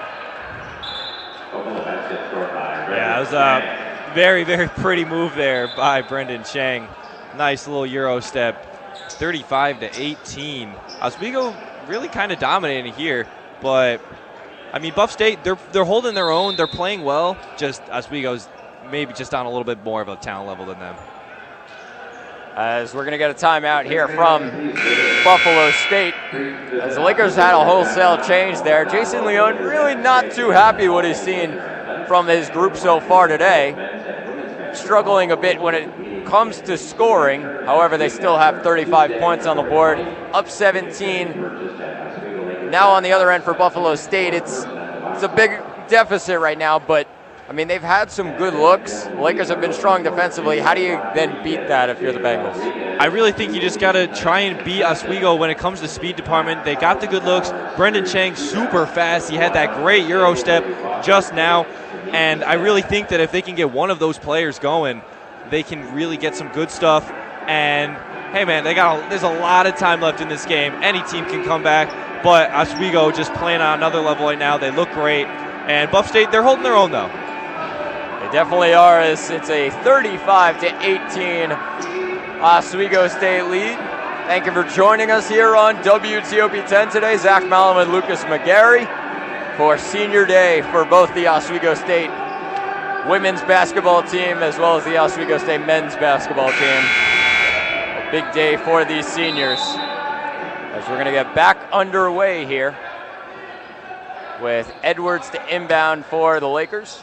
Yeah, it was a very, very pretty move there by Brendan Chang. Nice little Euro step. 35-18. Oswego really kind of dominating here, but I mean, Buff State, they're holding their own. They're playing well. Just Oswego's maybe just on a little bit more of a talent level than them. As we're going to get a timeout here from Buffalo State. As the Lakers had a wholesale change there. Jason Leone really not too happy what he's seen from his group so far today. Struggling a bit when it comes to scoring. However, they still have 35 points on the board. Up 17. Now on the other end for Buffalo State, it's a big deficit right now, but I mean, they've had some good looks. The Lakers have been strong defensively. How do you then beat that if you're the Bengals? I really think you just got to try and beat Oswego when it comes to speed department. They got the good looks. Brendan Chang, super fast. He had that great Euro step just now, and I really think that if they can get one of those players going, they can really get some good stuff. And hey, man, there's a lot of time left in this game. Any team can come back. But Oswego just playing on another level right now. They look great. And Buff State, they're holding their own, though. They definitely are. It's a 35-18 Oswego State lead. Thank you for joining us here on WTOP 10 today. Zach Malum and Lucas McGarry for senior day for both the Oswego State women's basketball team as well as the Oswego State men's basketball team. A big day for these seniors. As we're going to get back underway here with Edwards to inbound for the Lakers.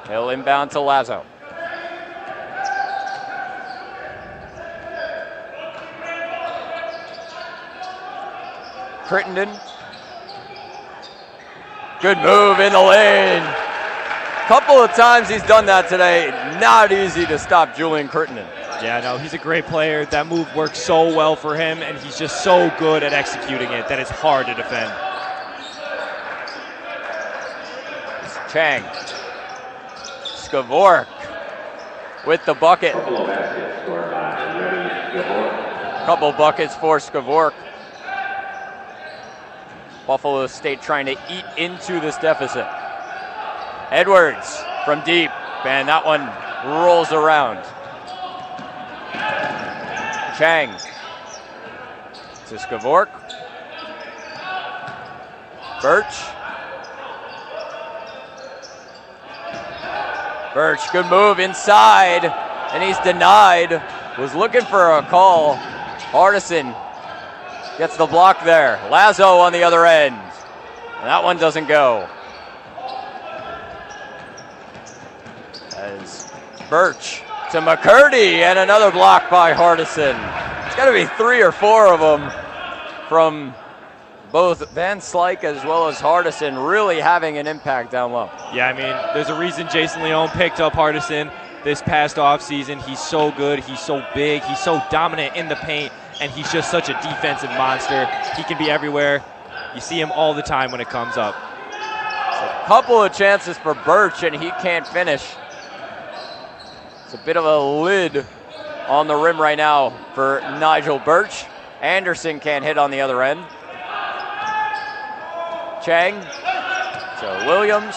He'll inbound to Lazo. Crittenden. Good move in the lane. Couple of times he's done that today. Not easy to stop Julian Crittenden. Yeah, no, he's a great player. That move works so well for him, and he's just so good at executing it that it's hard to defend. Chang. Skavork with the bucket. Couple buckets for Skavork. Buffalo State trying to eat into this deficit. Edwards from deep, and that one rolls around. Chang to Skavork. Birch. Birch, good move inside, and he's denied. Was looking for a call. Hardison gets the block there. Lazo on the other end. And that one doesn't go. As Birch to McCurdy, and another block by Hardison. It's got to be 3 or 4 of them from both Van Slyke as well as Hardison really having an impact down low. Yeah, I mean, there's a reason Jason Leone picked up Hardison this past offseason. He's so good, he's so big, he's so dominant in the paint, and he's just such a defensive monster. He can be everywhere. You see him all the time when it comes up. A couple of chances for Birch, and he can't finish. It's a bit of a lid on the rim right now for Nigel Birch. Anderson can't hit on the other end. Chang to Williams.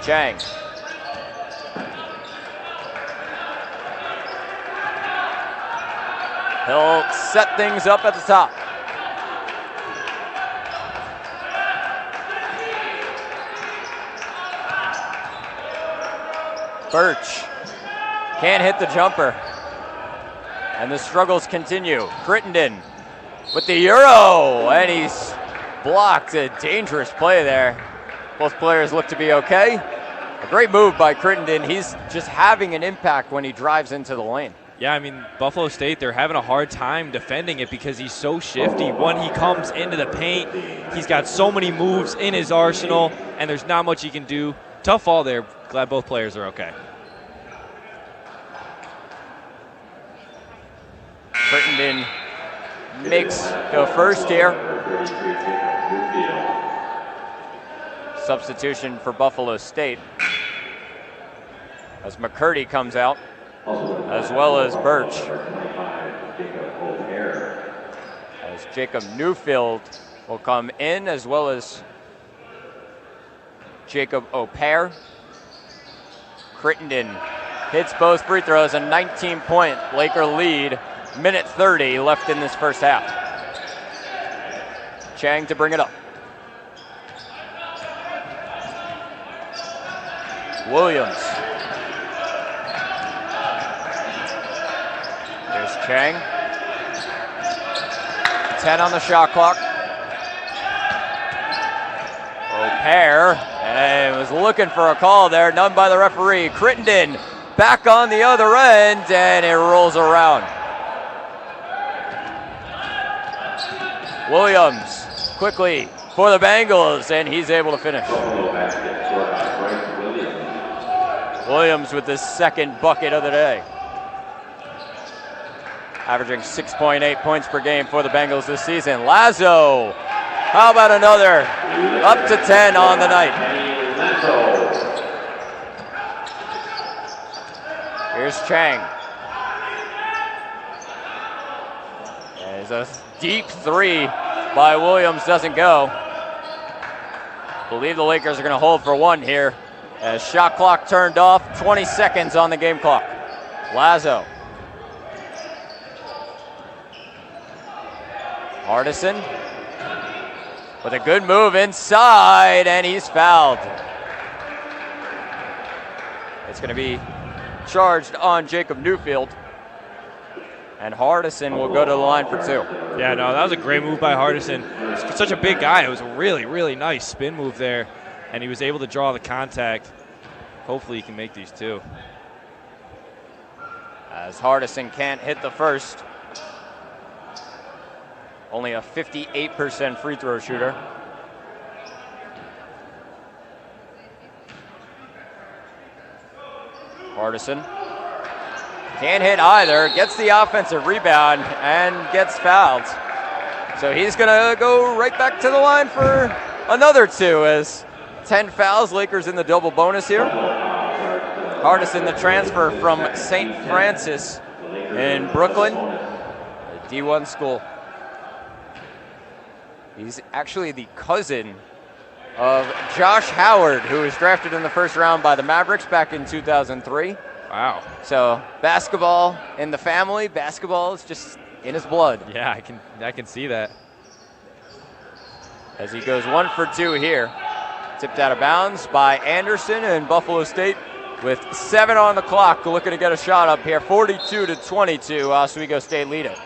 Chang. He'll set things up at the top. Birch can't hit the jumper. And the struggles continue. Crittenden with the Euro, and he's blocked. A dangerous play there. Both players look to be okay. A great move by Crittenden. He's just having an impact when he drives into the lane. Yeah, I mean, Buffalo State, they're having a hard time defending it because he's so shifty. When he comes into the paint, he's got so many moves in his arsenal, and there's not much he can do. Tough fall there. Glad both players are okay. Crittenden makes the first here. Substitution for Buffalo State as McCurdy comes out, as well as Birch. As Jacob Newfield will come in, as well as Jacob O'Pare. Crittenden hits both free throws, a 19-point Laker lead. Minute 30 left in this first half. Chang to bring it up. Williams. There's Chang. 10 on the shot clock. O'Pare, and was looking for a call there, none by the referee. Crittenden back on the other end, and it rolls around. Williams quickly for the Bengals, and he's able to finish. Williams with the second bucket of the day. Averaging 6.8 points per game for the Bengals this season. Lazo, how about another? Up to 10 on the night. Here's Chang. There's a deep three by Williams, doesn't go. Believe the Lakers are going to hold for one here. As shot clock turned off, 20 seconds on the game clock. Lazo. Hardison with a good move inside, and he's fouled. It's going to be charged on Jacob Newfield. And Hardison will go to the line for 2. Yeah, no, that was a great move by Hardison. For such a big guy, it was a really, really nice spin move there, and he was able to draw the contact. Hopefully he can make these 2. As Hardison can't hit the first. Only a 58% free throw shooter. Hardison can't hit either, gets the offensive rebound and gets fouled. So he's gonna go right back to the line for another 2 as 10 fouls. Lakers in the double bonus here. Hardison, the transfer from St. Francis in Brooklyn, a D1 school. He's actually the cousin of Josh Howard, who was drafted in the first round by the Mavericks back in 2003. Wow. So basketball in the family, basketball is just in his blood. Yeah, I can see that. As he goes 1 for 2 here. Tipped out of bounds by Anderson, and Buffalo State with 7 on the clock looking to get a shot up here. 42-22, Oswego State lead it.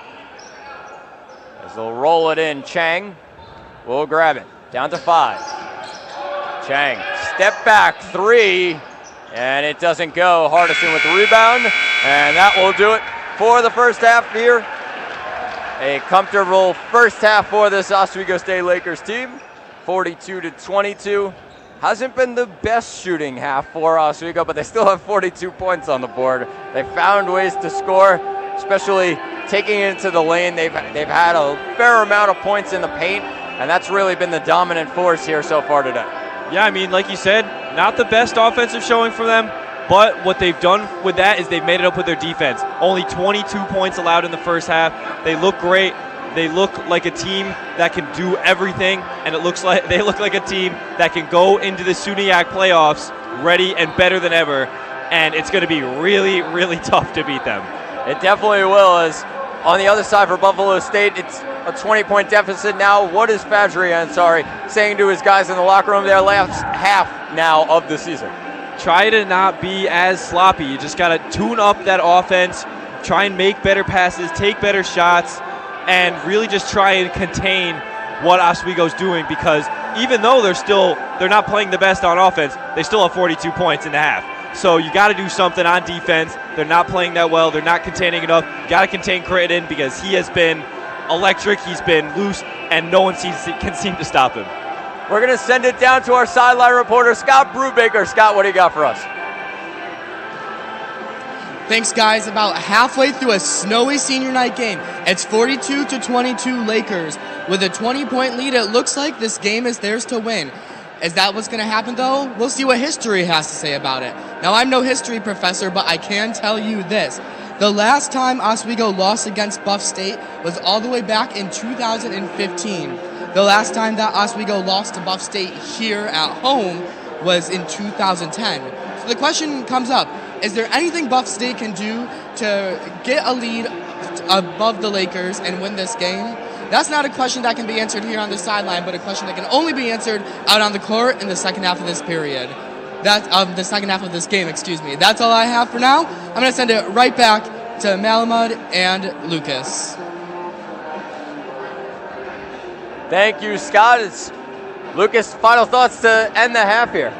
As they'll roll it in, Chang will grab it. Down to 5. Chang, step back 3, and it doesn't go. Hardison with the rebound, and that will do it for the first half here. A comfortable first half for this Oswego State Lakers team. 42-22. Hasn't been the best shooting half for Oswego, but they still have 42 points on the board. They found ways to score, especially taking it into the lane. They've had a fair amount of points in the paint, and that's really been the dominant force here so far today. Yeah, I mean, like you said, not the best offensive showing from them, but what they've done with that is they've made it up with their defense. Only 22 points allowed in the first half. They look great. They look like a team that can do everything, and they look like a team that can go into the SUNY playoffs ready and better than ever, and it's going to be really, really tough to beat them. It definitely will. As on the other side for Buffalo State, it's a 20-point deficit now. What is Fajri Ansari saying to his guys in the locker room? Their last half now of the season. Try to not be as sloppy. You just got to tune up that offense, try and make better passes, take better shots, and really just try and contain what Oswego's doing, because even though they're not playing the best on offense, they still have 42 points in the half. So you got to do something on defense. They're not playing that well. They're not containing enough. You got to contain Creighton because he has been electric. He's been loose, and no one can seem to stop him. We're going to send it down to our sideline reporter, Scott Brubaker. Scott, what do you got for us? Thanks, guys. About halfway through a snowy senior night game. It's 42-22 Lakers. With a 20-point lead, it looks like this game is theirs to win. Is that what's going to happen, though? We'll see what history has to say about it. Now, I'm no history professor, but I can tell you this. The last time Oswego lost against Buff State was all the way back in 2015. The last time that Oswego lost to Buff State here at home was in 2010. So the question comes up, is there anything Buff State can do to get a lead above the Lakers and win this game? That's not a question that can be answered here on the sideline, but a question that can only be answered out on the court in the second half of this period. The second half of this game, excuse me. That's all I have for now. I'm going to send it right back to Malamud and Lucas. Thank you, Scott. It's Lucas, final thoughts to end the half here.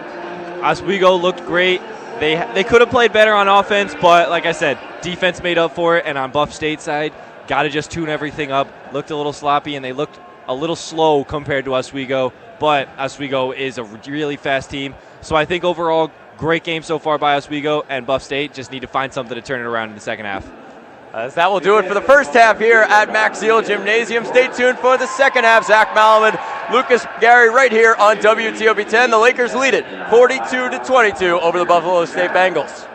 Oswego looked great. They could have played better on offense, but like I said, defense made up for it. And on Buff State side, got to just tune everything up. Looked a little sloppy, and they looked a little slow compared to Oswego. But Oswego is a really fast team. So I think overall, great game so far by Oswego, and Buff State just need to find something to turn it around in the second half. As that will do it for the first half here at Max Seal Gymnasium. Stay tuned for the second half. Zach Malamud, Lucas Gary right here on WTOP 10. The Lakers lead it 42-22 over the Buffalo State Bengals.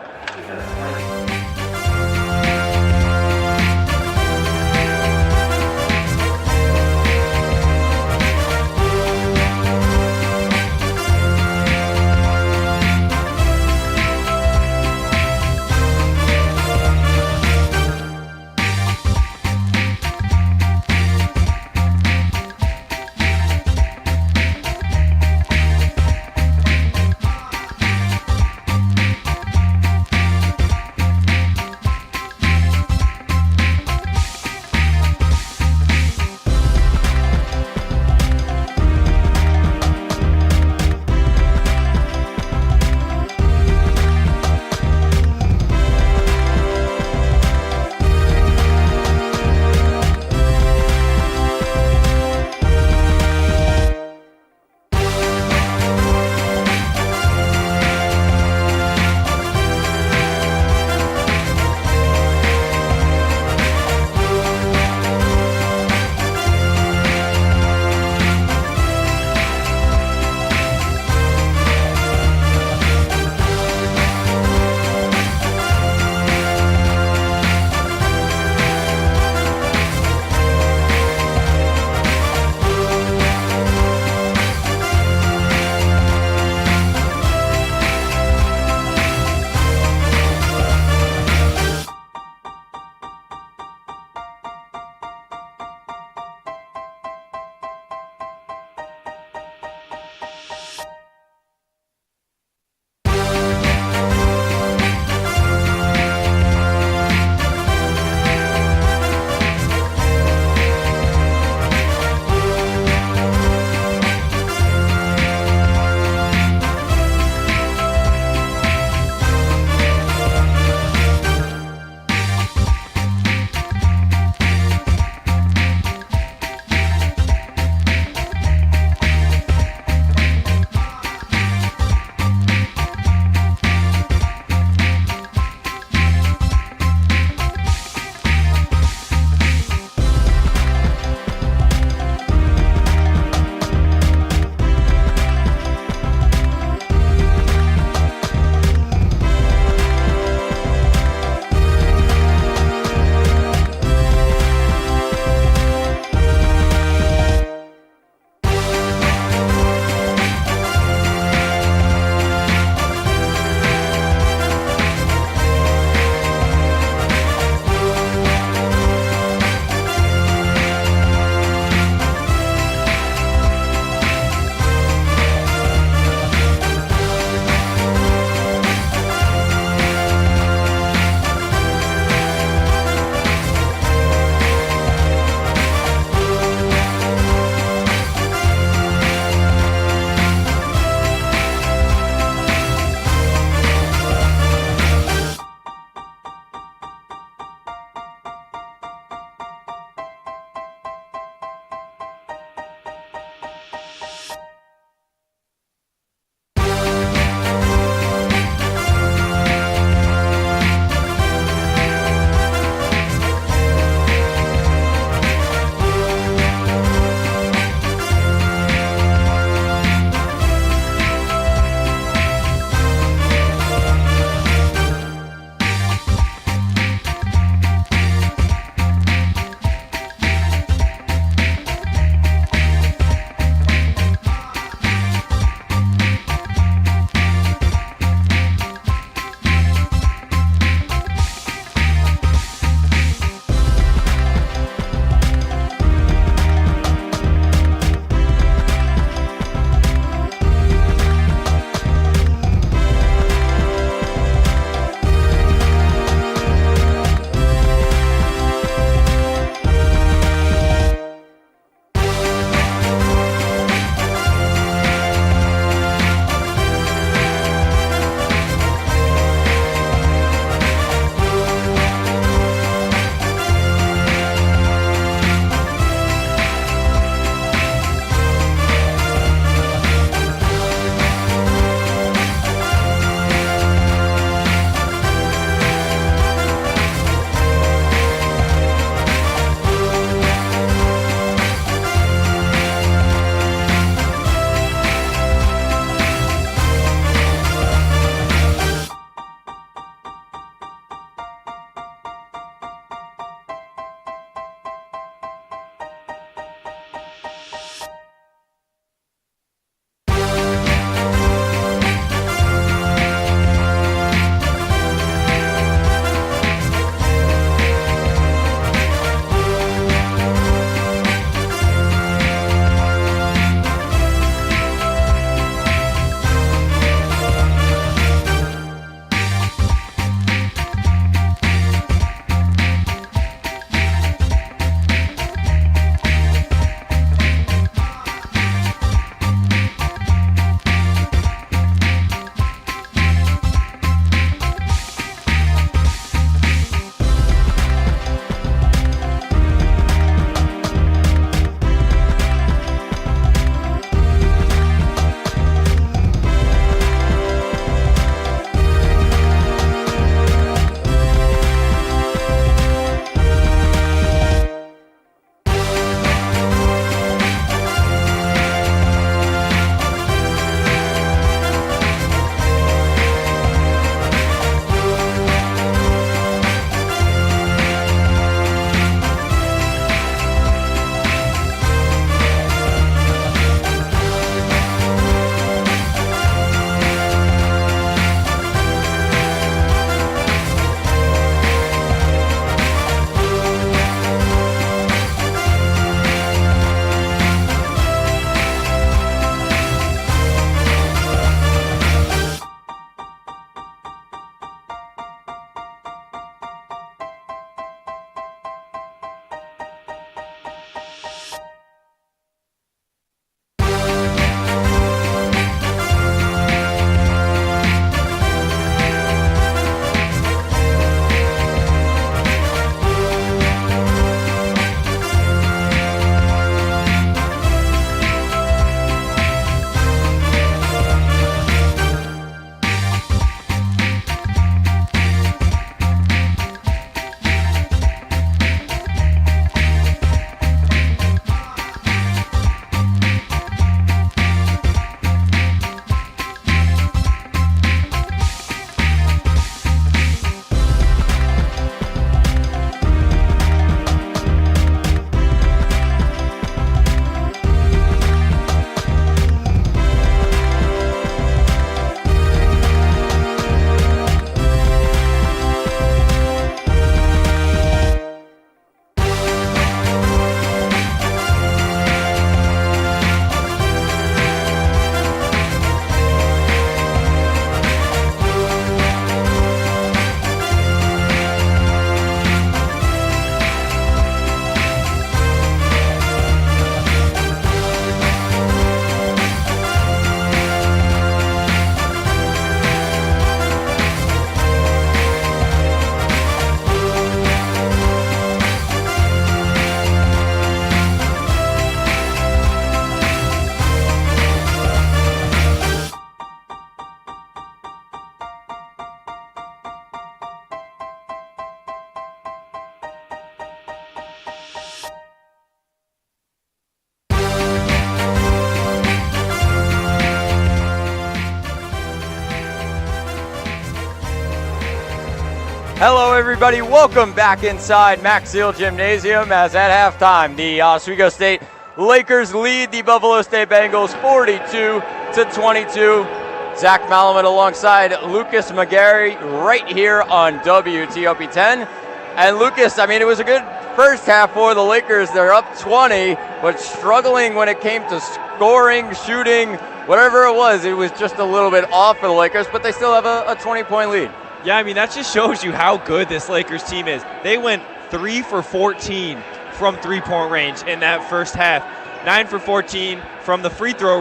everybody? Welcome back inside Max Seal Gymnasium as at halftime, the Oswego State Lakers lead the Buffalo State Bengals 42-22. Zach Malamet alongside Lucas McGarry right here on WTOP 10. And Lucas, I mean, it was a good first half for the Lakers. They're up 20, but struggling when it came to scoring, shooting, whatever it was just a little bit off for the Lakers, but they still have a 20-point lead. Yeah, I mean, that just shows you how good this Lakers team is. They went 3 for 14 from three-point range in that first half. 9 for 14 from the free throw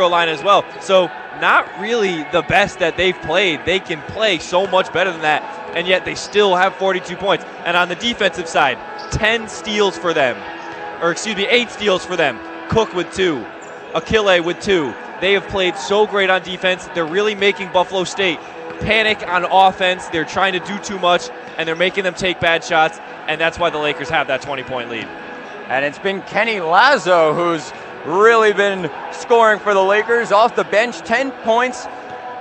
line as well. So not really the best that they've played. They can play so much better than that, and yet they still have 42 points. And on the defensive side, 8 steals for them. Cook with 2, Achille with 2. They have played so great on defense. They're really making Buffalo State panic on offense. They're trying to do too much, and they're making them take bad shots, and that's why the Lakers have that 20-point lead. And it's been Kenny Lazo who's really been scoring for the Lakers off the bench, 10 points.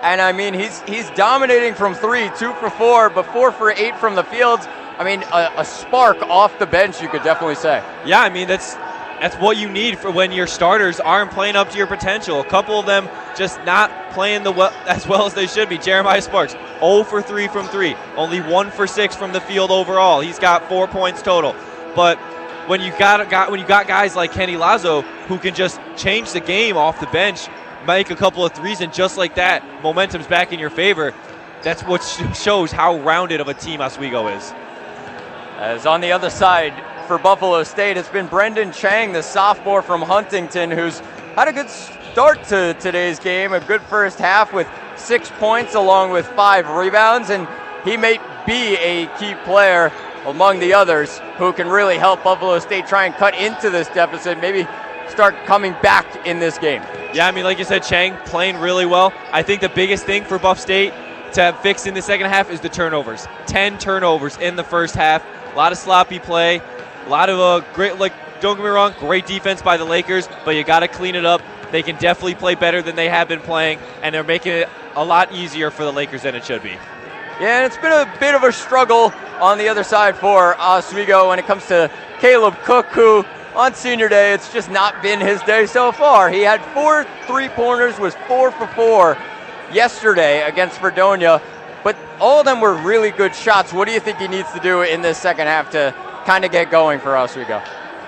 And I mean, he's dominating from 3, 2 for 4, but 4 for 8 from the field. I mean, a spark off the bench, you could definitely say. Yeah, I mean, that's what you need for when your starters aren't playing up to your potential. A couple of them just not playing as well as they should be. Jeremiah Sparks, 0 for 3 from 3, only 1 for 6 from the field overall. He's got 4 points total. But when you got guys like Kenny Lazo who can just change the game off the bench, make a couple of threes, and just like that, momentum's back in your favor. That's what shows how rounded of a team Oswego is. As on the other side for Buffalo State, it's been Brendan Chang, the sophomore from Huntington, who's had a good start to today's game, a good first half with 6 points along with 5 rebounds, and he may be a key player among the others who can really help Buffalo State try and cut into this deficit, maybe start coming back in this game. Yeah, I mean, like you said, Chang playing really well. I think the biggest thing for Buff State to fix in the second half is the turnovers. 10 turnovers in the first half. A lot of sloppy play. A lot of great, don't get me wrong, great defense by the Lakers, but you got to clean it up. They can definitely play better than they have been playing, and they're making it a lot easier for the Lakers than it should be. Yeah, and it's been a bit of a struggle on the other side for Oswego when it comes to Caleb Cook, who on senior day, it's just not been his day so far. He had 4 3-pointers, was 4 for 4 yesterday against Fredonia, but all of them were really good shots. What do you think he needs to do in this second half to kind of get going for Oswego?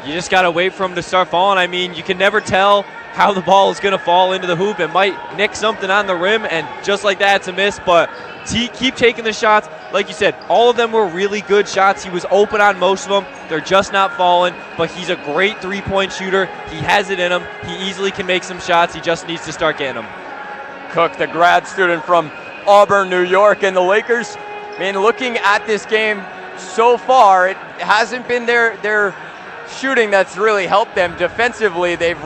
You just got to wait for him to start falling. I mean, you can never tell how the ball is going to fall into the hoop. It might nick something on the rim, and just like that, it's a miss, but keep taking the shots. Like you said, all of them were really good shots. He was open on most of them. They're just not falling, but he's a great 3-point shooter. He has it in him. He easily can make some shots. He just needs to start getting them. Cook, the grad student from Auburn, New York, and the Lakers, I mean, looking at this game so far, it hasn't been their shooting that's really helped them. Defensively, they've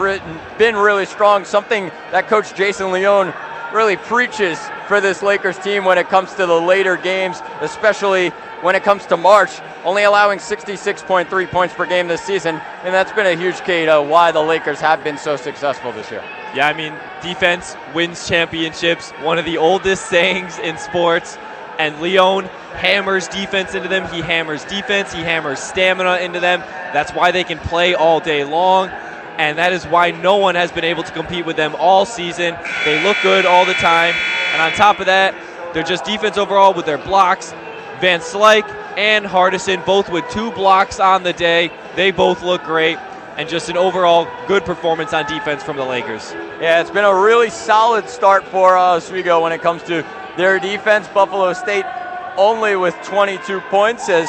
been really strong, something that Coach Jason Leone really preaches for this Lakers team when it comes to the later games, especially when it comes to March, only allowing 66.3 points per game this season, and that's been a huge key to why the Lakers have been so successful this year. Yeah, I mean, defense wins championships, one of the oldest sayings in sports, and Leone hammers defense into them. He hammers defense, he hammers stamina into them. That's why they can play all day long, and that is why no one has been able to compete with them all season. They look good all the time, and on top of that, they're just defense overall with their blocks. Van Slyke and Hardison both with 2 blocks on the day. They both look great, and just an overall good performance on defense from the Lakers. Yeah, it's been a really solid start for Oswego when it comes to their defense. Buffalo State only with 22 points as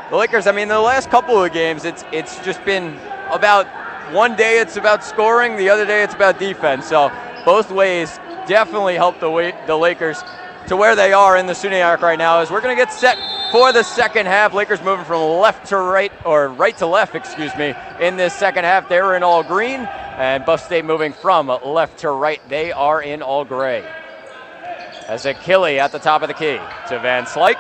the Lakers, I mean, the last couple of games, it's just been about one day it's about scoring, the other day it's about defense. So both ways definitely help the Lakers to where they are in the SUNY arc right now as we're going to get set for the second half. Lakers moving from left to right, or right to left, excuse me, in this second half. They were in all green, and Buff State moving from left to right. They are in all gray. As Achille at the top of the key to Van Slyke.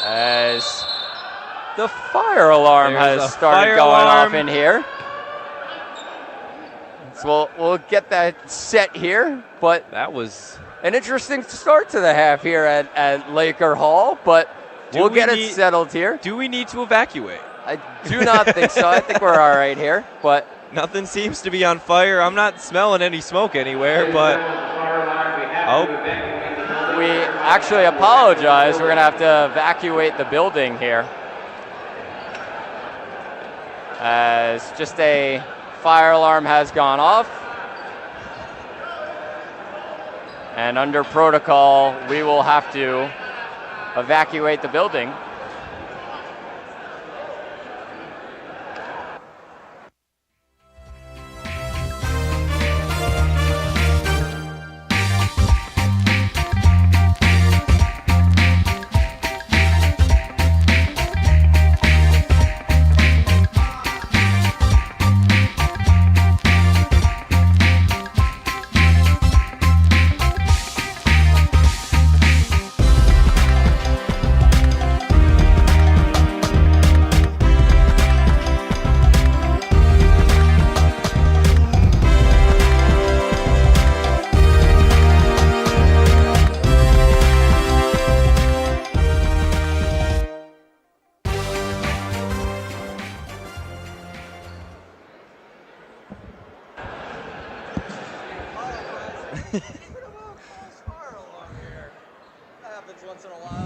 As the fire alarm has started going off in here. So we'll get that set here, but that was an interesting start to the half here at Laker Hall, but we'll get it settled here. Do we need to evacuate? I do not think so. I think we're all right here, but nothing seems to be on fire. I'm not smelling any smoke anywhere, but we actually apologize. We're going to have to evacuate the building here, as just a fire alarm has gone off. And under protocol, we will have to evacuate the building.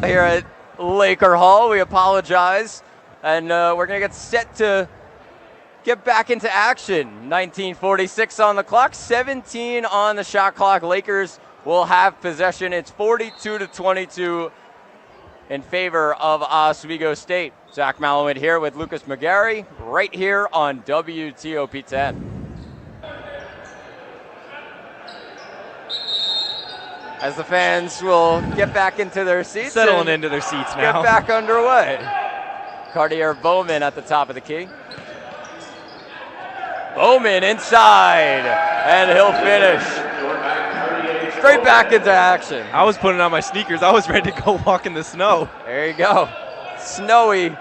Here at Laker Hall, we apologize, and we're going to get set to get back into action. 1946 on the clock, 17 on the shot clock. Lakers will have possession. It's 42-22 in favor of Oswego State. Zach Malowin here with Lucas McGarry, right here on WTOP 10. As the fans will get back into their seats. Settling into their seats now. Get back underway. Cartier Bowman at the top of the key. Bowman inside, and he'll finish. Straight back into action. I was putting on my sneakers. I was ready to go walk in the snow. There you go. Snowy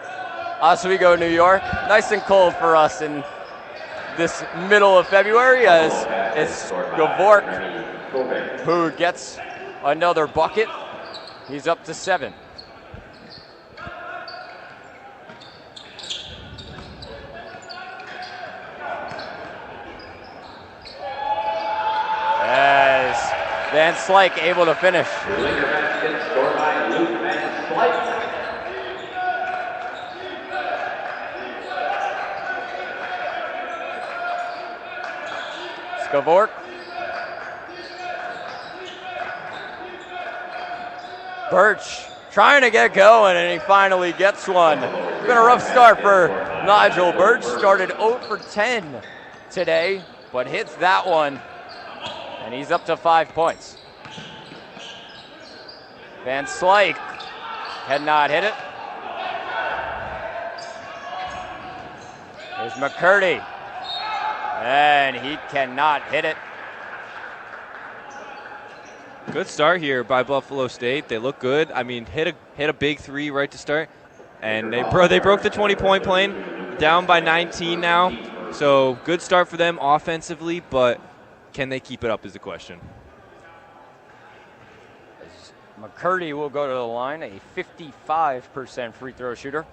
Oswego, New York. Nice and cold for us in this middle of February, as it's Gavork who gets another bucket. He's up to 7. As Van Slyke able to finish. Gavork. Birch trying to get going, and he finally gets one. It's been a rough start for Nigel Birch. Started 0 for 10 today, but hits that one, and he's up to 5 points. Van Slyke had not hit it. There's McCurdy, and he cannot hit it. Good start here by Buffalo State. They look good. I mean, hit a big 3 right to start, and they broke the 20-point plane, down by 19 now. So good start for them offensively, but can they keep it up is the question. McCurdy will go to the line, a 55% free throw shooter,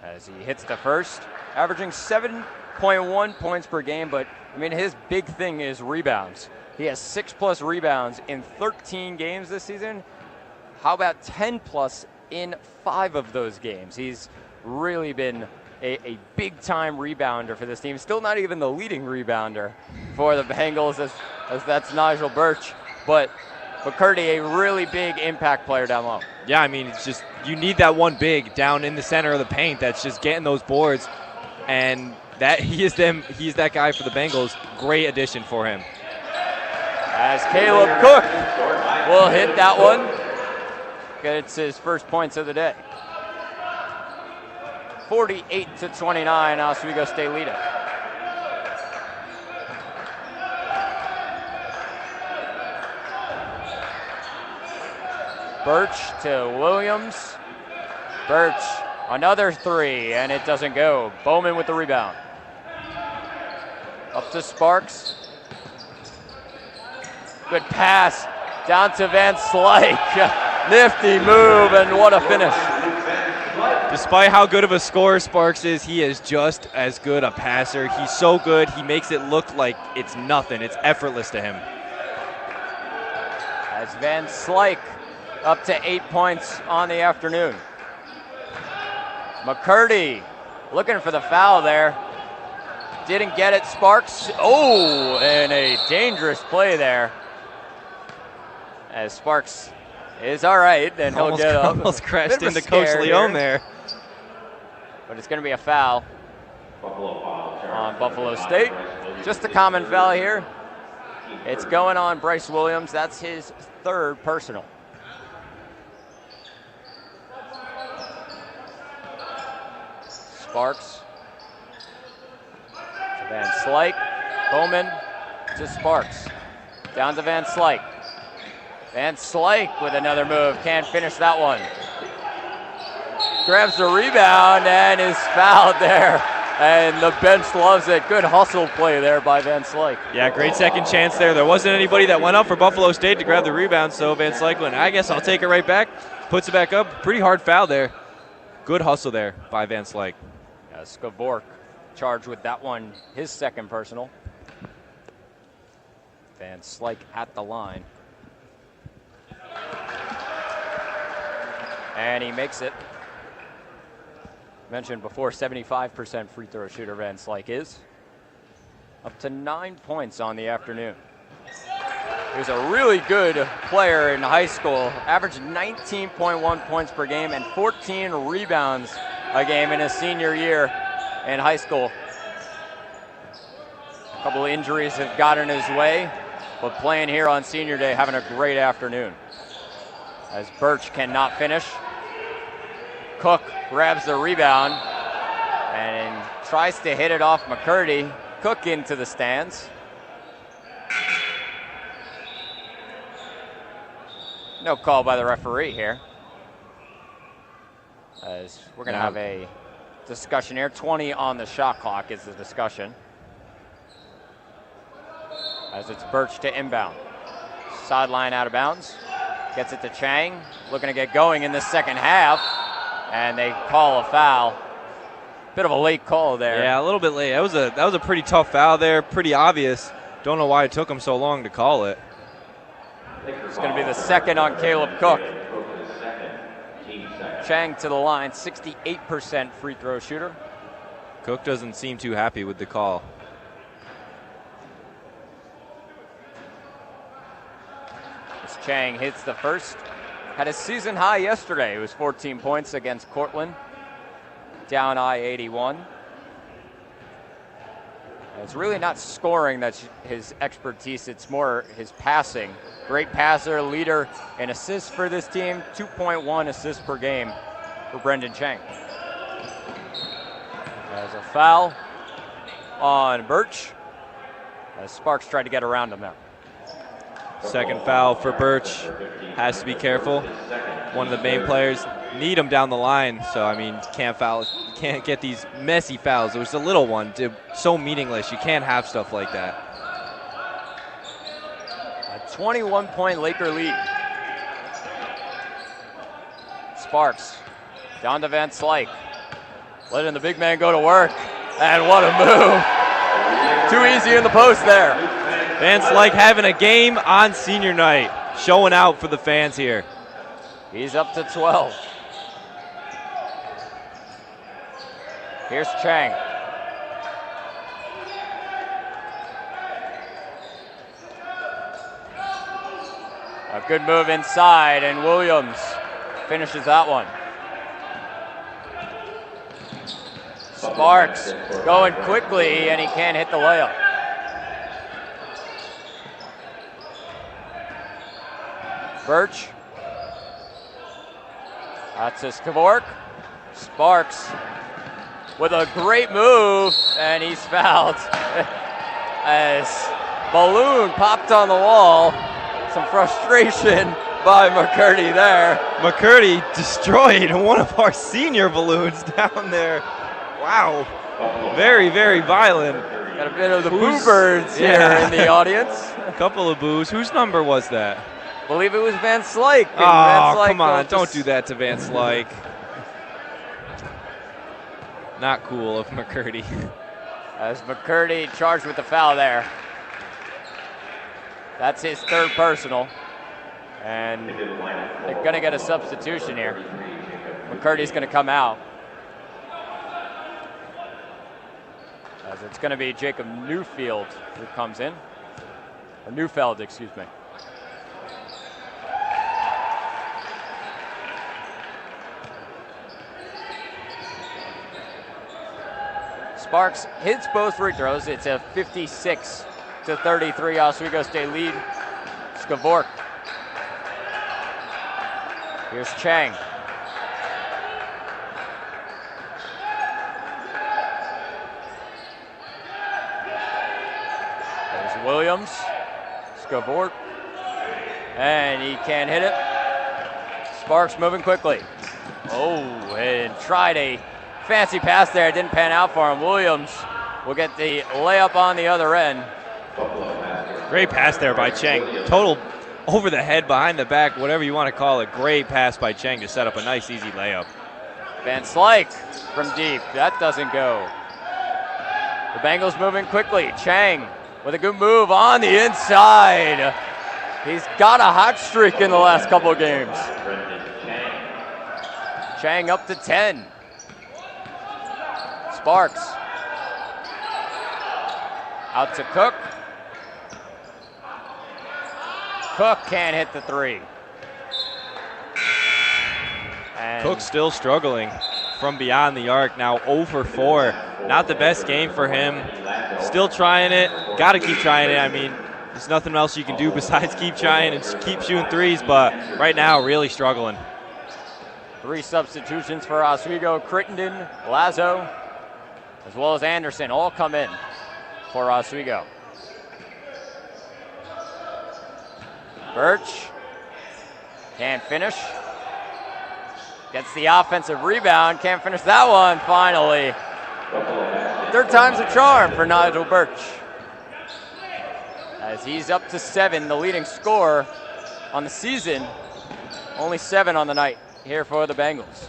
as he hits the first, averaging 7.1 points per game. But I mean, his big thing is rebounds. He has 6+ rebounds in 13 games this season. How about 10+ in 5 of those games? He's really been a big-time rebounder for this team. Still not even the leading rebounder for the Bengals, as that's Nigel Birch. But McCurdy, a really big impact player down low. Yeah, I mean, it's just, you need that one big down in the center of the paint that's just getting those boards. And that he is that guy for the Bengals. Great addition for him. As Caleb Cook will hit that one. Gets his first points of the day. 48-29, Oswego State lead it. Birch to Williams. Birch, another 3, and it doesn't go. Bowman with the rebound. Up to Sparks. Good pass down to Van Slyke. Nifty move, and what a finish. Despite how good of a scorer Sparks is, he is just as good a passer. He's so good, he makes it look like it's nothing. It's effortless to him. As Van Slyke up to 8 points on the afternoon. McCurdy looking for the foul there. Didn't get it. Sparks. Oh, and a dangerous play there. As Sparks is all right, and he'll get up. Almost crashed into Coach Leone there. But it's going to be a foul on Buffalo State. Just a common foul here. It's going on Bryce Williams. That's his third personal. Sparks to Van Slyke. Bowman to Sparks. Down to Van Slyke. Van Slyke with another move. Can't finish that one. Grabs the rebound and is fouled there. And the bench loves it. Good hustle play there by Van Slyke. Yeah, great second chance there. There wasn't anybody that went up for Buffalo State to grab the rebound, so Van Slyke went, I guess I'll take it right back. Puts it back up. Pretty hard foul there. Good hustle there by Van Slyke. Yeah, Skavork charged with that one, his second personal. Van Slyke at the line. And he makes it. Mentioned before, 75% free throw shooter Van Slyke is. Up to 9 points on the afternoon. He was a really good player in high school. Averaged 19.1 points per game and 14 rebounds a game in his senior year in high school. A couple of injuries have gotten in his way, but playing here on senior day, having a great afternoon. As Birch cannot finish. Cook grabs the rebound and tries to hit it off McCurdy. Cook into the stands. No call by the referee here. As we're going to have a discussion here. 20 on the shot clock is the discussion. As it's Birch to inbound. Sideline out of bounds. Gets it to Chang. Looking to get going in the second half. And they call a foul. Bit of a late call there. Yeah, a little bit late. That was a pretty tough foul there. Pretty obvious. Don't know why it took him so long to call it. It's going to be the second on Caleb Cook. Chang to the line, 68% free throw shooter. Cook doesn't seem too happy with the call. As Chang hits the first. Had a season high yesterday. It was 14 points against Cortland. Down I-81. It's really not scoring that's his expertise. It's more his passing. Great passer, leader, and assists for this team. 2.1 assists per game for Brendan Chang. There's a foul on Birch. As Sparks tried to get around him there. Second foul for Birch. Has to be careful. One of the main players need him down the line. So, I mean, can't get these messy fouls. It was a little one. So meaningless. You can't have stuff like that. A 21-point Laker lead. Sparks down to Van Slyke. Letting the big man go to work. And what a move. Too easy in the post there. Van Slyke having a game on senior night. Showing out for the fans here. He's up to 12. Here's Chang. A good move inside, and Williams finishes that one. Sparks going quickly, and he can't hit the layup. Birch. That's his Skavork. Sparks with a great move, and he's fouled. As balloon popped on the wall. Some frustration by McCurdy there. McCurdy destroyed one of our senior balloons down there. Wow. Very, very violent. Got a bit of the Boo Birds here in the audience. A couple of boos. Whose number was that? I believe it was Van Slyke. Oh, Van Slyke come on. Don't do that to Van Slyke. Not cool of McCurdy. As McCurdy charged with the foul there. That's his third personal. And they're going to get a substitution here. McCurdy's going to come out. As it's going to be Jacob Newfield who comes in. Or Neufeld, excuse me. Sparks hits both free throws. It's a 56-33 Oswego State lead. Skavork. Here's Chang. There's Williams. Skavork. And he can't hit it. Sparks moving quickly. Oh, and tried a fancy pass there. It didn't pan out for him. Williams will get the layup on the other end. Great pass there by Chang. Total over the head, behind the back, whatever you want to call it. Great pass by Chang to set up a nice, easy layup. Van Slyke from deep. That doesn't go. The Bengals moving quickly. Chang with a good move on the inside. He's got a hot streak in the last couple of games. Chang up to 10. Sparks. Out to Cook. Cook can't hit the three. And Cook still struggling from beyond the arc, now 0 for 4. Not the best game for him. Still trying it. Got to keep trying it. I mean, there's nothing else you can do besides keep trying and keep shooting threes, but right now really struggling. 3 substitutions for Oswego. Crittenden, Lazo, as well as Anderson all come in for Oswego. Birch can't finish. Gets the offensive rebound, can't finish that one finally. Third time's a charm for Nigel Birch. As he's up to 7, the leading scorer on the season. Only 7 on the night here for the Bengals.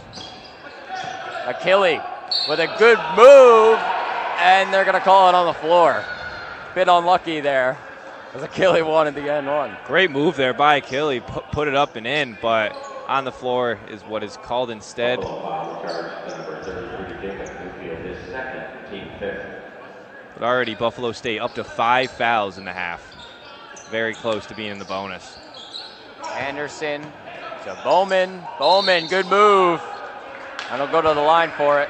Achille with a good move, and they're going to call it on the floor. Bit unlucky there, as Achille wanted the end one. Great move there by Achille, put it up and in, but on the floor is what is called instead. But already Buffalo State up to 5 fouls in the half. Very close to being in the bonus. Anderson to Bowman. Bowman, good move. And he'll go to the line for it.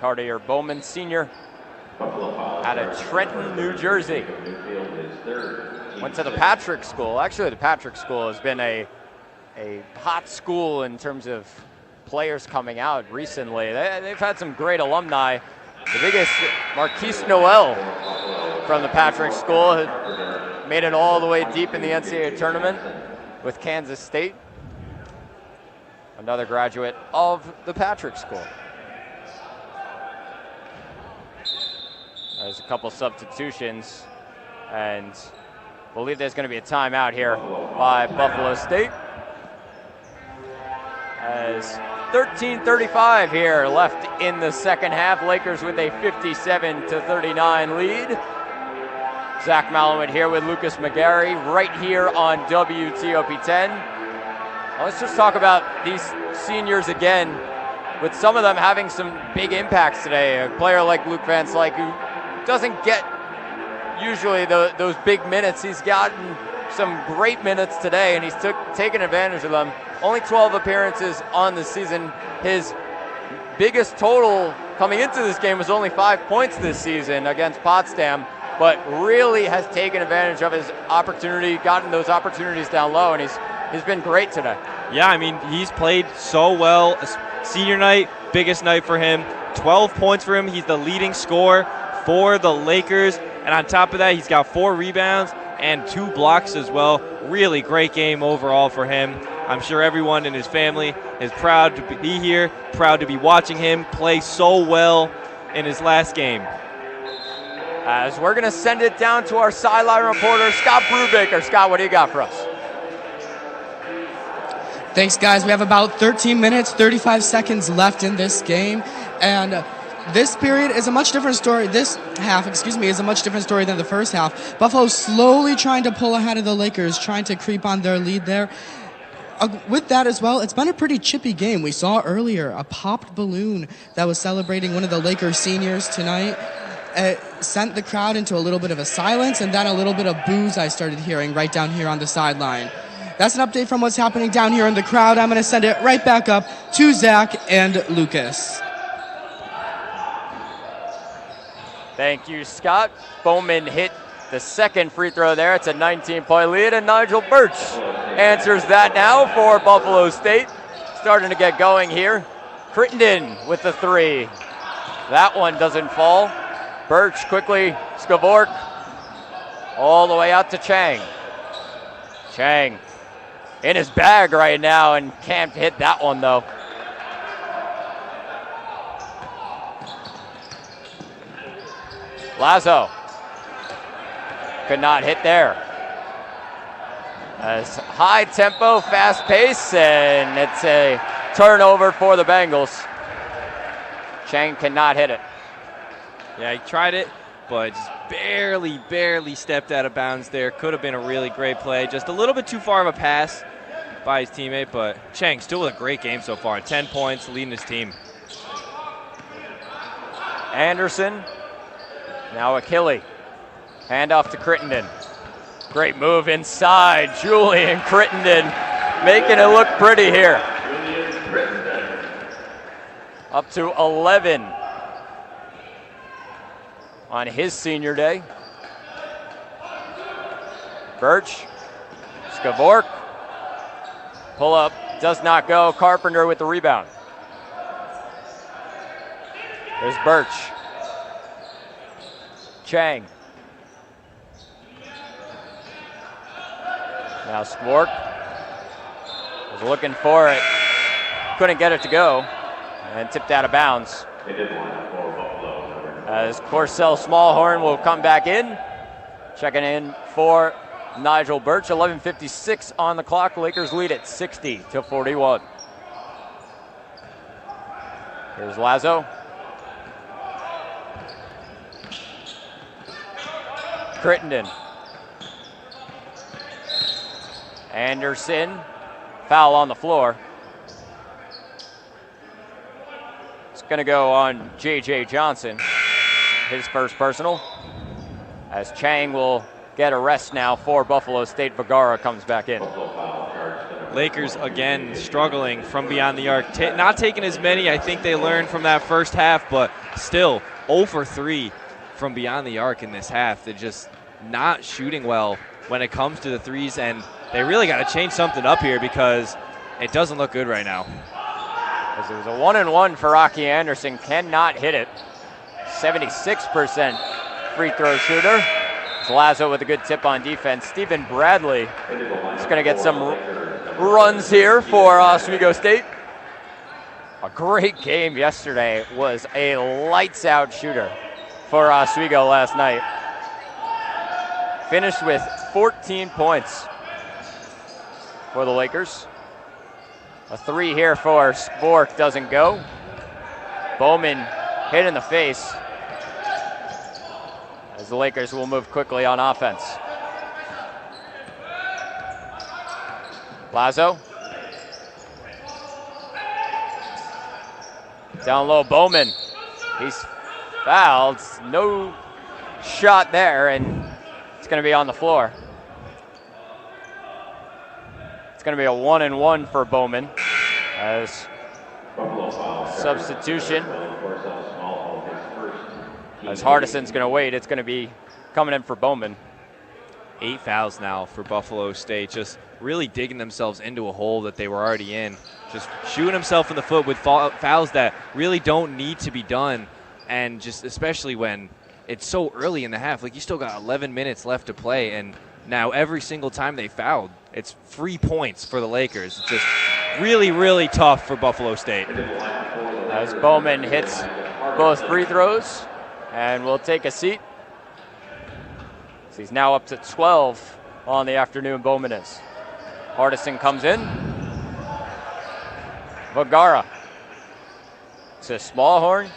Cartier Bowman Sr. out of Trenton, New Jersey. Went to the Patrick School. Actually, the Patrick School has been a hot school in terms of players coming out recently. They've had some great alumni. The biggest, Marquise Noel from the Patrick School, had made it all the way deep in the NCAA tournament with Kansas State. Another graduate of the Patrick School. There's a couple substitutions, and I believe there's going to be a timeout here by Buffalo State. As 13:35 here left in the second half. Lakers with a 57-39 lead. Zach Malamud here with Lucas McGarry right here on WTOP 10. Let's just talk about these seniors again, with some of them having some big impacts today. A player like Luke Van Slyke, who doesn't get usually those big minutes. He's gotten some great minutes today, and he's taken advantage of them. Only 12 appearances on the season. His biggest total coming into this game was only 5 points this season against Potsdam, but really has taken advantage of his opportunity, gotten those opportunities down low, and he's been great today. Yeah, I mean, he's played so well. Senior night, biggest night for him. 12 points for him. He's the leading scorer for the Lakers. And on top of that, he's got 4 rebounds and 2 blocks as well. Really great game overall for him. I'm sure everyone in his family is proud to be here, proud to be watching him play so well in his last game. As we're going to send it down to our sideline reporter, Scott Brubaker. Scott, what do you got for us? Thanks, guys. We have about 13 minutes, 35 seconds left in this game. And this period is a much different story. This half, is a much different story than the first half. Buffalo slowly trying to pull ahead of the Lakers, trying to creep on their lead there. With that as well, it's been a pretty chippy game. We saw earlier a popped balloon that was celebrating one of the Lakers seniors tonight. It sent the crowd into a little bit of a silence, and then a little bit of boos I started hearing right down here on the sideline. That's an update from what's happening down here in the crowd. I'm going to send it right back up to Zach and Lucas. Thank you, Scott. Bowman hit the second free throw there. It's a 19-point lead, and Nigel Birch answers that now for Buffalo State. Starting to get going here. Crittenden with the 3. That one doesn't fall. Birch quickly, Skavork, all the way out to Chang. Chang in his bag right now and can't hit that one though. Lazo could not hit there. As high tempo, fast pace, and it's a turnover for the Bengals. Chang cannot hit it. Yeah, he tried it, but just barely stepped out of bounds there. Could have been a really great play. Just a little bit too far of a pass by his teammate, but Chang still with a great game so far. 10 points, leading his team. Anderson, now Achille. Handoff to Crittenden. Great move inside. Julian Crittenden making it look pretty here. Up to 11 on his senior day. Birch, Skavork, pull up, does not go. Carpenter with the rebound. There's Birch. Chang. Now Skavork was looking for it, couldn't get it to go, and tipped out of bounds. As Corcel Smallhorn will come back in. Checking in for Nigel Birch. 11:56 on the clock. Lakers lead it 60-41. Here's Lazo. Crittenden. Anderson. Foul on the floor. It's going to go on J.J. Johnson. His first personal, as Chang will get a rest now for Buffalo State. Vergara comes back in. Lakers again struggling from beyond the arc. Not taking as many, I think they learned from that first half, but still 0 for 3 from beyond the arc in this half. They're just not shooting well when it comes to the threes, and they really got to change something up here because it doesn't look good right now. As it was a 1-and-1 for Rocky Anderson, cannot hit it. 76% free throw shooter. It's Lazo with a good tip on defense. Stephen Bradley is going to get some runs here for Oswego State. A great game yesterday. Was a lights out shooter for Oswego last night. Finished with 14 points for the Lakers. A 3 here for Skavork doesn't go. Bowman hit in the face, as the Lakers will move quickly on offense. Lazo. Down low, Bowman. He's fouled. No shot there, and it's going to be on the floor. It's going to be a 1-and-1 for Bowman, as substitution. As Hardison's going to wait, it's going to be coming in for Bowman. 8 fouls now for Buffalo State, just really digging themselves into a hole that they were already in. Just shooting himself in the foot with fouls that really don't need to be done, and just especially when it's so early in the half. Like, you still got 11 minutes left to play, and Now, every single time they fouled, it's free points for the Lakers. It's just really, really tough for Buffalo State. As Bowman hits both free throws and will take a seat. So he's now up to 12 on the afternoon. Bowman is. Hardison comes in. Vergara to Smallhorn.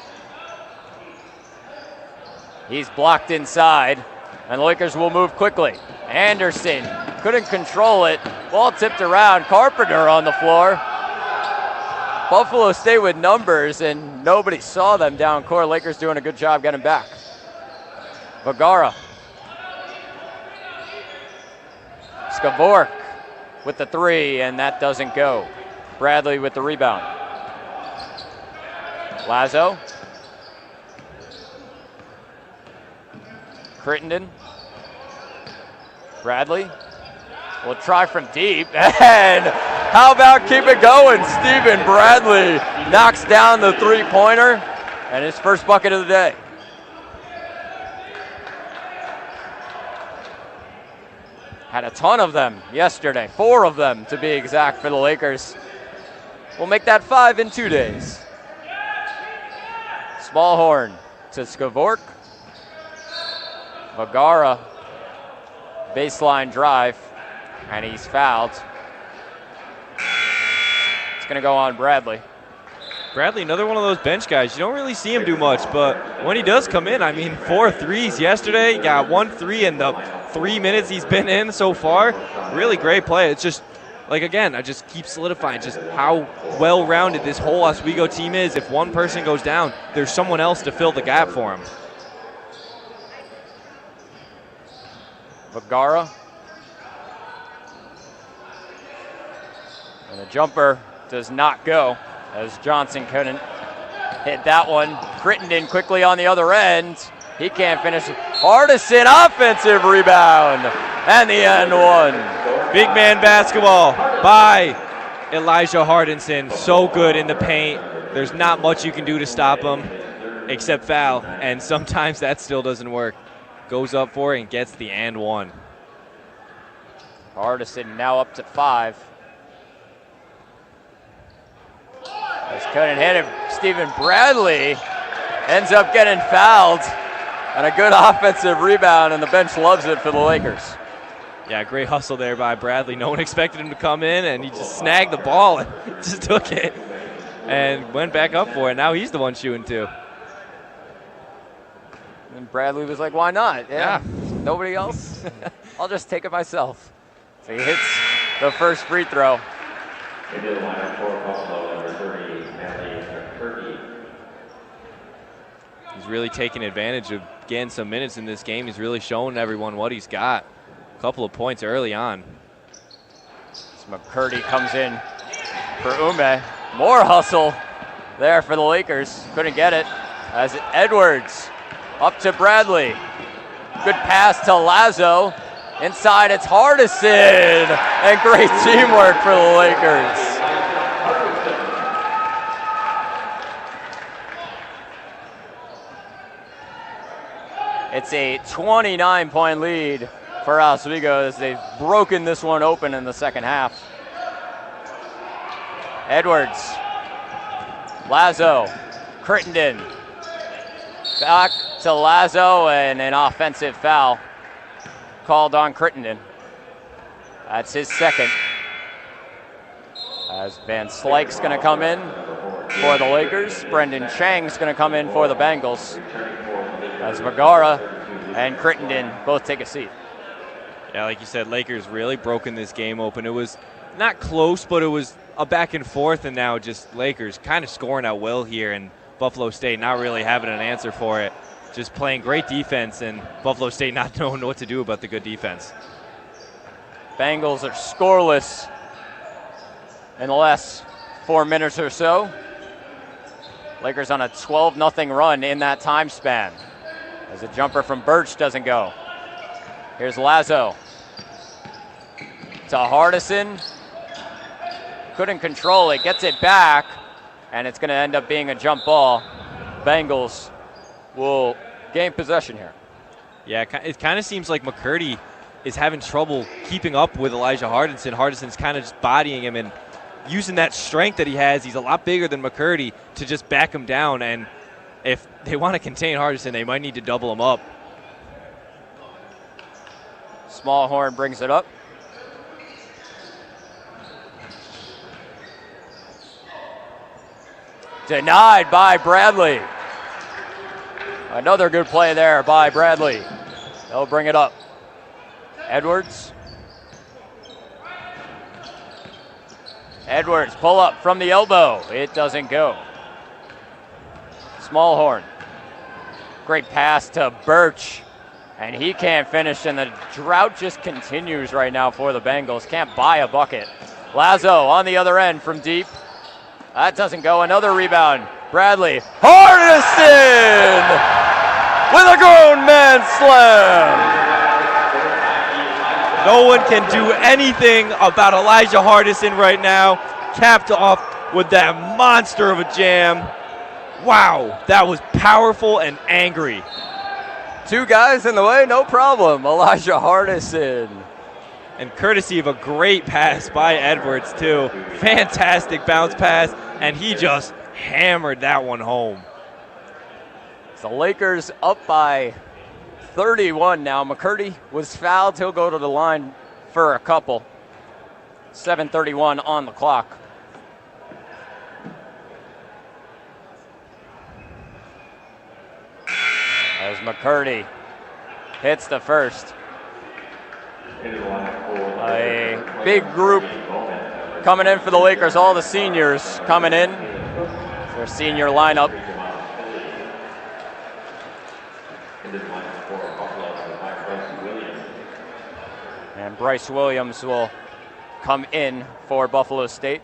He's blocked inside, and the Lakers will move quickly. Anderson couldn't control it. Ball tipped around. Carpenter on the floor. Buffalo State with numbers, and nobody saw them down court. Lakers doing a good job getting back. Vergara. Skavork with the three, and that doesn't go. Bradley with the rebound. Lazo. Crittenden. Bradley will try from deep, and how about keep it going? Stephen Bradley knocks down the three-pointer, and his first bucket of the day. Had a ton of them yesterday, 4 of them to be exact for the Lakers. We'll make that 5 in 2 days. Smallhorn to Skavork. Vergara, baseline drive, and he's fouled. It's going to go on Bradley. Bradley, another one of those bench guys. You don't really see him do much, but when he does come in, I mean, 4 threes yesterday. Got 1 3 in the 3 minutes he's been in so far. Really great play. It's just, like, again, I just keep solidifying just how well-rounded this whole Oswego team is. If one person goes down, there's someone else to fill the gap for him. Vergara. And the jumper does not go, as Johnson couldn't hit that one. Crittenden quickly on the other end. He can't finish. Hardison offensive rebound. And the end one. Big man basketball by Elijah Hardison. So good in the paint. There's not much you can do to stop him except foul. And sometimes that still doesn't work. Goes up for it and gets the and one. Hardison now up to 5. Just couldn't hit him. Stephen Bradley ends up getting fouled. And a good offensive rebound, and the bench loves it for the Lakers. Yeah, great hustle there by Bradley. No one expected him to come in, and he just snagged the ball and just took it and went back up for it. Now he's the one shooting too. And Bradley was like, why not? Yeah. Nobody else? I'll just take it myself. So he hits the first free throw. Into the lineup for Buffalo, number 30, Stanley Turkey. He's really taking advantage of getting some minutes in this game. He's really showing everyone what he's got. A couple of points early on. So McCurdy comes in for Ume. More hustle there for the Lakers. Couldn't get it. As Edwards up to Bradley. Good pass to Lazo. Inside, it's Hardison. And great teamwork for the Lakers. It's a 29-point lead for Oswego as they've broken this one open in the second half. Edwards, Lazo, Crittenden, back to Lazo, and an offensive foul called on Crittenden. That's his second. As Van Slyke's going to come in for the Lakers. Brendan Chang's going to come in for the Bengals. As Vergara and Crittenden both take a seat. Yeah, like you said, Lakers really broken this game open. It was not close, but it was a back and forth, and now just Lakers kind of scoring at will here, and Buffalo State not really having an answer for it. Just playing great defense, and Buffalo State not knowing what to do about the good defense. Bengals are scoreless in the last 4 minutes or so. Lakers on a 12-0 run in that time span. As a jumper from Birch doesn't go. Here's Lazo. To Hardison. Couldn't control it, gets it back, and it's going to end up being a jump ball. Bengals will gain possession here. Yeah, it kind of seems like McCurdy is having trouble keeping up with Elijah Hardison. Hardison's kind of just bodying him and using that strength that he has. He's a lot bigger than McCurdy to just back him down. And if they want to contain Hardison, they might need to double him up. Smallhorn brings it up. Denied by Bradley. Another good play there by Bradley. They'll bring it up. Edwards. Edwards, pull up from the elbow. It doesn't go. Smallhorn. Great pass to Birch. And he can't finish, and the drought just continues right now for the Bengals. Can't buy a bucket. Lazo on the other end from deep. That doesn't go. Another rebound. Bradley. Hardison with a grown man slam. No one can do anything about Elijah Hardison right now. Capped off with that monster of a jam. Wow, that was powerful and angry. Two guys in the way, no problem. Elijah Hardison. And courtesy of a great pass by Edwards, too. Fantastic bounce pass, and he just hammered that one home. The Lakers up by 31 now. McCurdy was fouled. He'll go to the line for a couple. 7:31 on the clock. As McCurdy hits the first. A big group coming in for the Lakers. All the seniors coming in. Their senior lineup. And Bryce Williams will come in for Buffalo State.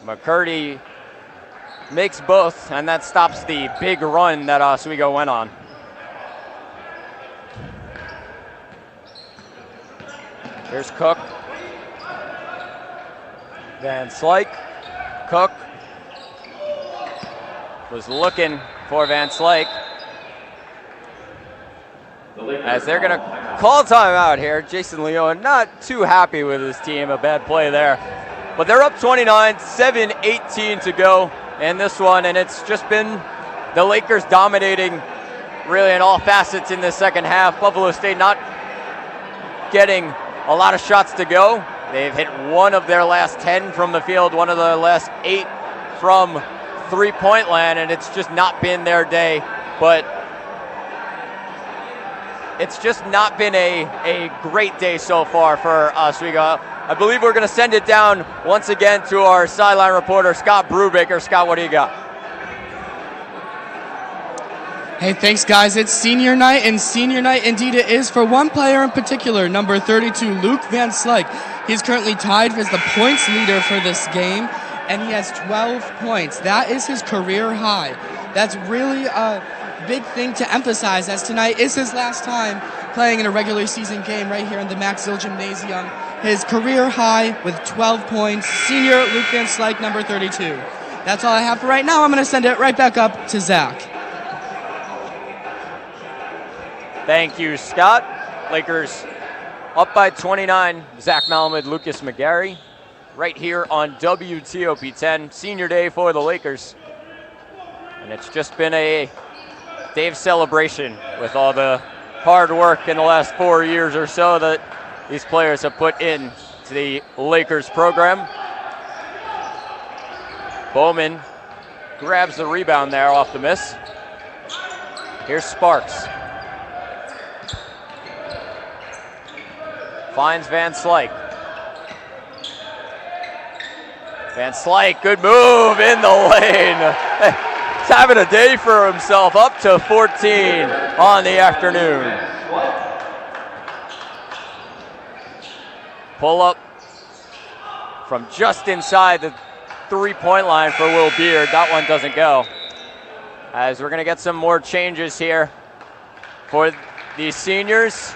McCurdy makes both, and that stops the big run that Oswego went on. Here's Cook. Van Slyke. Cook was looking for Van Slyke. As they're going to call timeout here. Jason Leon not too happy with his team. A bad play there. But they're up 29, 7:18 to go in this one, and it's just been the Lakers dominating really in all facets in the second half. Buffalo State not getting a lot of shots to go. They've hit one of their last 10 from the field, one of their last 8 from three-point land, and it's just not been their day. But it's just not been a great day so far for Oswego. I believe we're going to send it down once again to our sideline reporter, Scott Brubaker. Scott, what do you got? Hey, thanks, guys. It's senior night, and senior night indeed it is for one player in particular, number 32, Luke Van Slyke. He's currently tied as the points leader for this game, and he has 12 points. That is his career high. That's really a big thing to emphasize, as tonight is his last time playing in a regular season game right here in the Max Zill Gymnasium. His career high with 12 points, senior Luke Van Slyke, number 32. That's all I have for right now. I'm going to send it right back up to Zach. Thank you, Scott. Lakers up by 29. Zach Malamed, Lucas McGarry, right here on WTOP 10. Senior day for the Lakers. And it's just been a day of celebration with all the hard work in the last 4 years or so that these players have put in to the Lakers program. Bowman grabs the rebound there off the miss. Here's Sparks. Finds Van Slyke. Van Slyke, good move in the lane. He's having a day for himself, up to 14 on the afternoon. Pull up from just inside the three-point line for Will Beard. That one doesn't go. As we're going to get some more changes here for the seniors.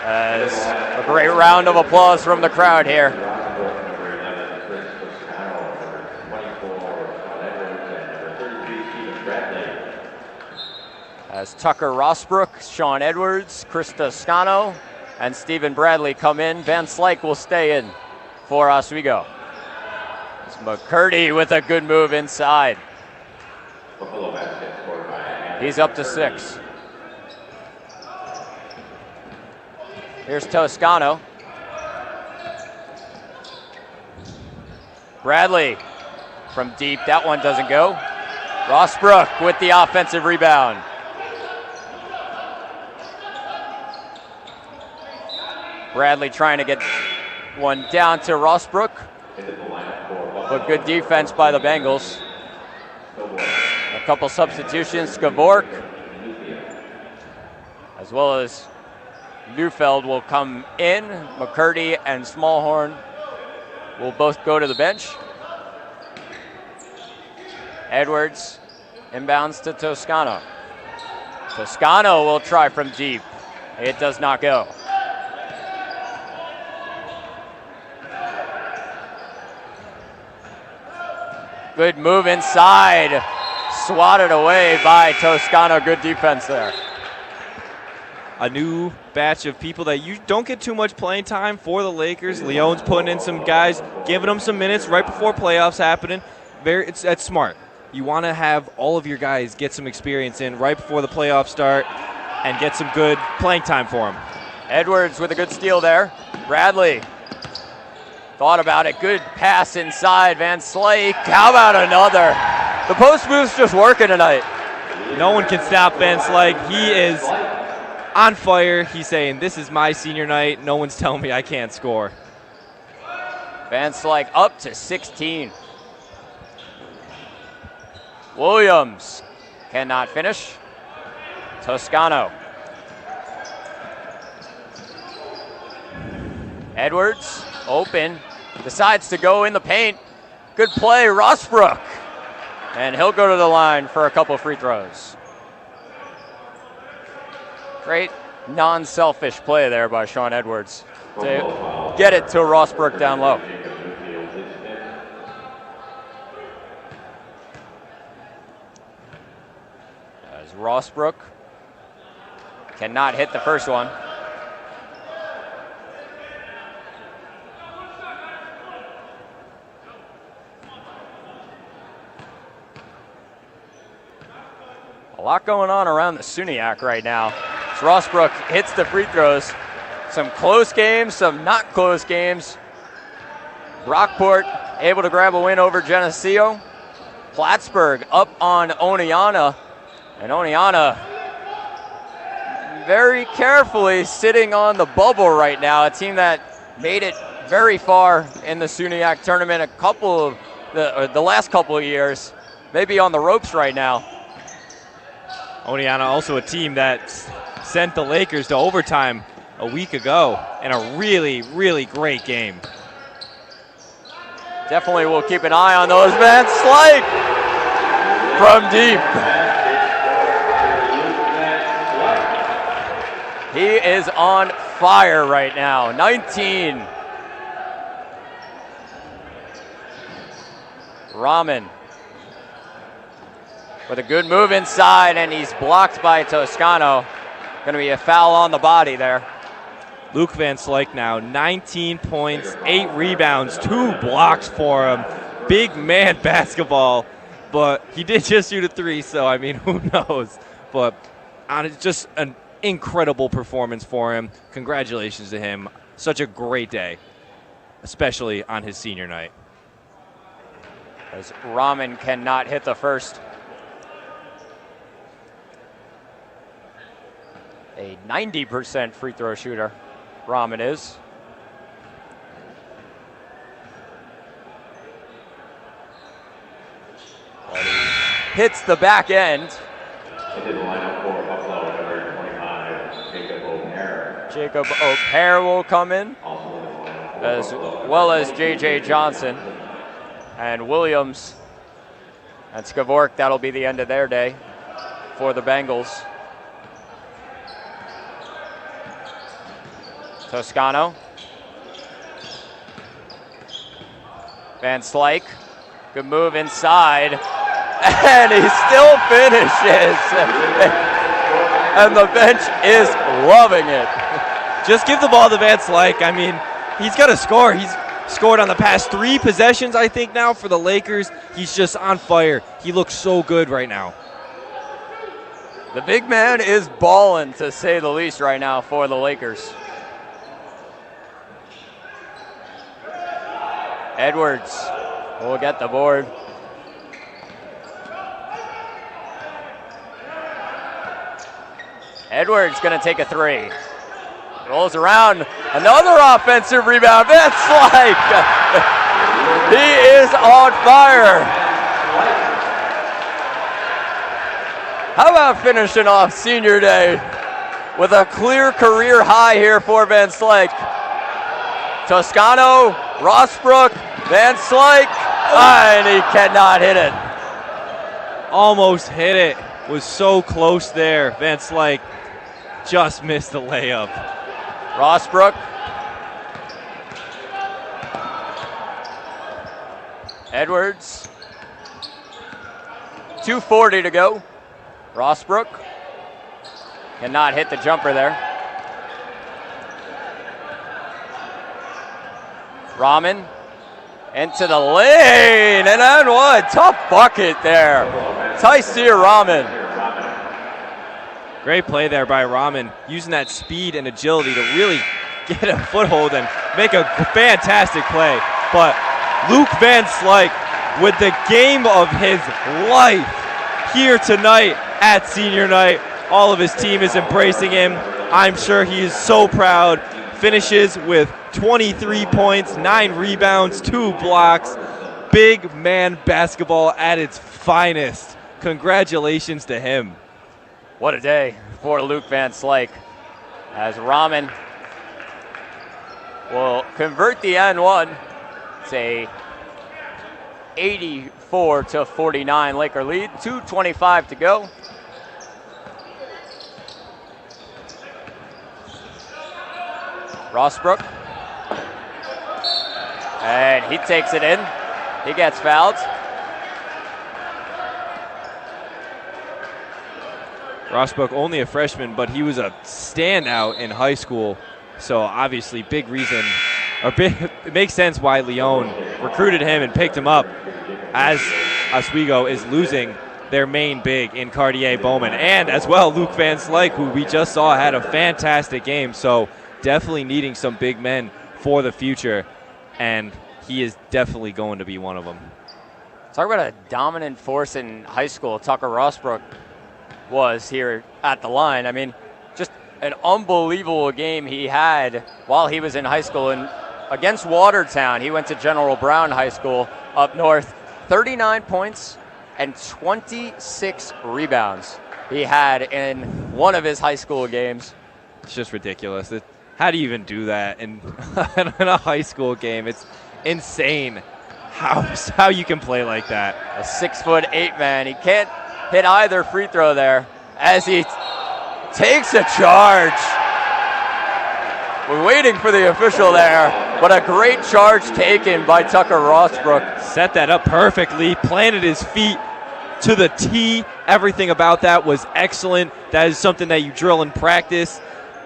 As a great round of applause from the crowd here. as Tucker Rosbrook, Sean Edwards, Chris Toscano, and Stephen Bradley come in. Van Slyke will stay in for Oswego. It's McCurdy with a good move inside. He's up to 6. Here's Toscano. Bradley from deep, that one doesn't go. Rosbrook with the offensive rebound. Bradley trying to get one down to Rosbrook, but good defense by the Bengals. A couple substitutions, Skavork, as well as Neufeld will come in. McCurdy and Smallhorn will both go to the bench. Edwards inbounds to Toscano. Toscano will try from deep. It does not go. Good move inside. Swatted away by Toscano. Good defense there. A new batch of people that you don't get too much playing time for the Lakers. Leon's putting in some guys, giving them some minutes right before playoffs happening. That's smart. You want to have all of your guys get some experience in right before the playoffs start and get some good playing time for them. Edwards with a good steal there. Bradley thought about it. Good pass inside. Van Slyke. How about another? The post move's just working tonight. No one can stop Van Slyke. He is on fire. He's saying, this is my senior night. No one's telling me I can't score. Van Slyke up to 16. Williams cannot finish. Toscano. Edwards, open, decides to go in the paint. Good play, Rosbrook. And he'll go to the line for a couple free throws. Great non-selfish play there by Sean Edwards to get it to Rosbrook down low. As Rosbrook cannot hit the first one. A lot going on around the SUNYAC right now. As Rosbrook hits the free throws. Some close games, some not close games. Rockport able to grab a win over Geneseo. Plattsburgh up on Oneonta. And Oneonta very carefully sitting on the bubble right now. A team that made it very far in the SUNYAC tournament a couple of the last couple of years. Maybe on the ropes right now. Oneonta also a team that sent the Lakers to overtime a week ago in a really, really great game. Definitely will keep an eye on those. Van Slyke from deep. He is on fire right now. 19. Rahman with a good move inside, and he's blocked by Toscano. Going to be a foul on the body there. Luke Van Slyke now, 19 points, 8 rebounds, 2 blocks for him. Big man basketball, but he did just shoot a 3, so I mean, who knows? But just an incredible performance for him. Congratulations to him. Such a great day, especially on his senior night. As Rahman cannot hit the first. A 90% free throw shooter, Rahman is. Hits the back end. Jacob O'Hare will come in, as well as J.J. Johnson and Williams and Skavork. That'll be the end of their day for the Bengals. Toscano. Van Slyke. Good move inside. And he still finishes. and the bench is loving it. Just give the ball to Van Slyke. I mean, he's got to score. He's scored on the past 3 possessions, I think, now for the Lakers. He's just on fire. He looks so good right now. The big man is balling, to say the least, right now for the Lakers. Edwards will get the board. Edwards going to take a 3. Rolls around. Another offensive rebound. Van Slyke. He is on fire. How about finishing off senior day with a clear career high here for Van Slyke? Toscano, Rossbrook, Van Slyke, and he cannot hit it. Almost hit it. Was so close there. Van Slyke just missed the layup. Rossbrook. Edwards. 2:40 to go. Rossbrook cannot hit the jumper there. Rahman into the lane, and then what? Tough bucket there. Taysir Rahman. Great play there by Rahman, using that speed and agility to really get a foothold and make a fantastic play. But Luke Van Slyke with the game of his life here tonight at senior night. All of his team is embracing him. I'm sure he is so proud. Finishes with 23 points, 9 rebounds, 2 blocks. Big man basketball at its finest. Congratulations to him. What a day for Luke Van Slyke, as Rahman will convert the N1. It's a 84-49 Laker lead. 2:25 to go. Rossbrook. And he takes it in. He gets fouled. Rossbrook, only a freshman, but he was a standout in high school. So obviously big reason, or it makes sense why Leon recruited him and picked him up, as Oswego is losing their main big in Cartier Bowman. And as well, Luke Van Slyke, who we just saw had a fantastic game. So definitely needing some big men for the future. And he is definitely going to be one of them. Talk about a dominant force in high school. Tucker Rossbrook was here at the line. I mean, just an unbelievable game he had while he was in high school. And against Watertown, he went to General Brown High School up north. 39 points and 26 rebounds he had in one of his high school games. It's just ridiculous. How do you even do that in a high school game? It's insane how you can play like that. A 6'8" man. He can't hit either free throw there as he takes a charge. We're waiting for the official there, but a great charge taken by Tucker Rossbrook. Set that up perfectly, planted his feet to the tee. Everything about that was excellent. That is something that you drill in practice.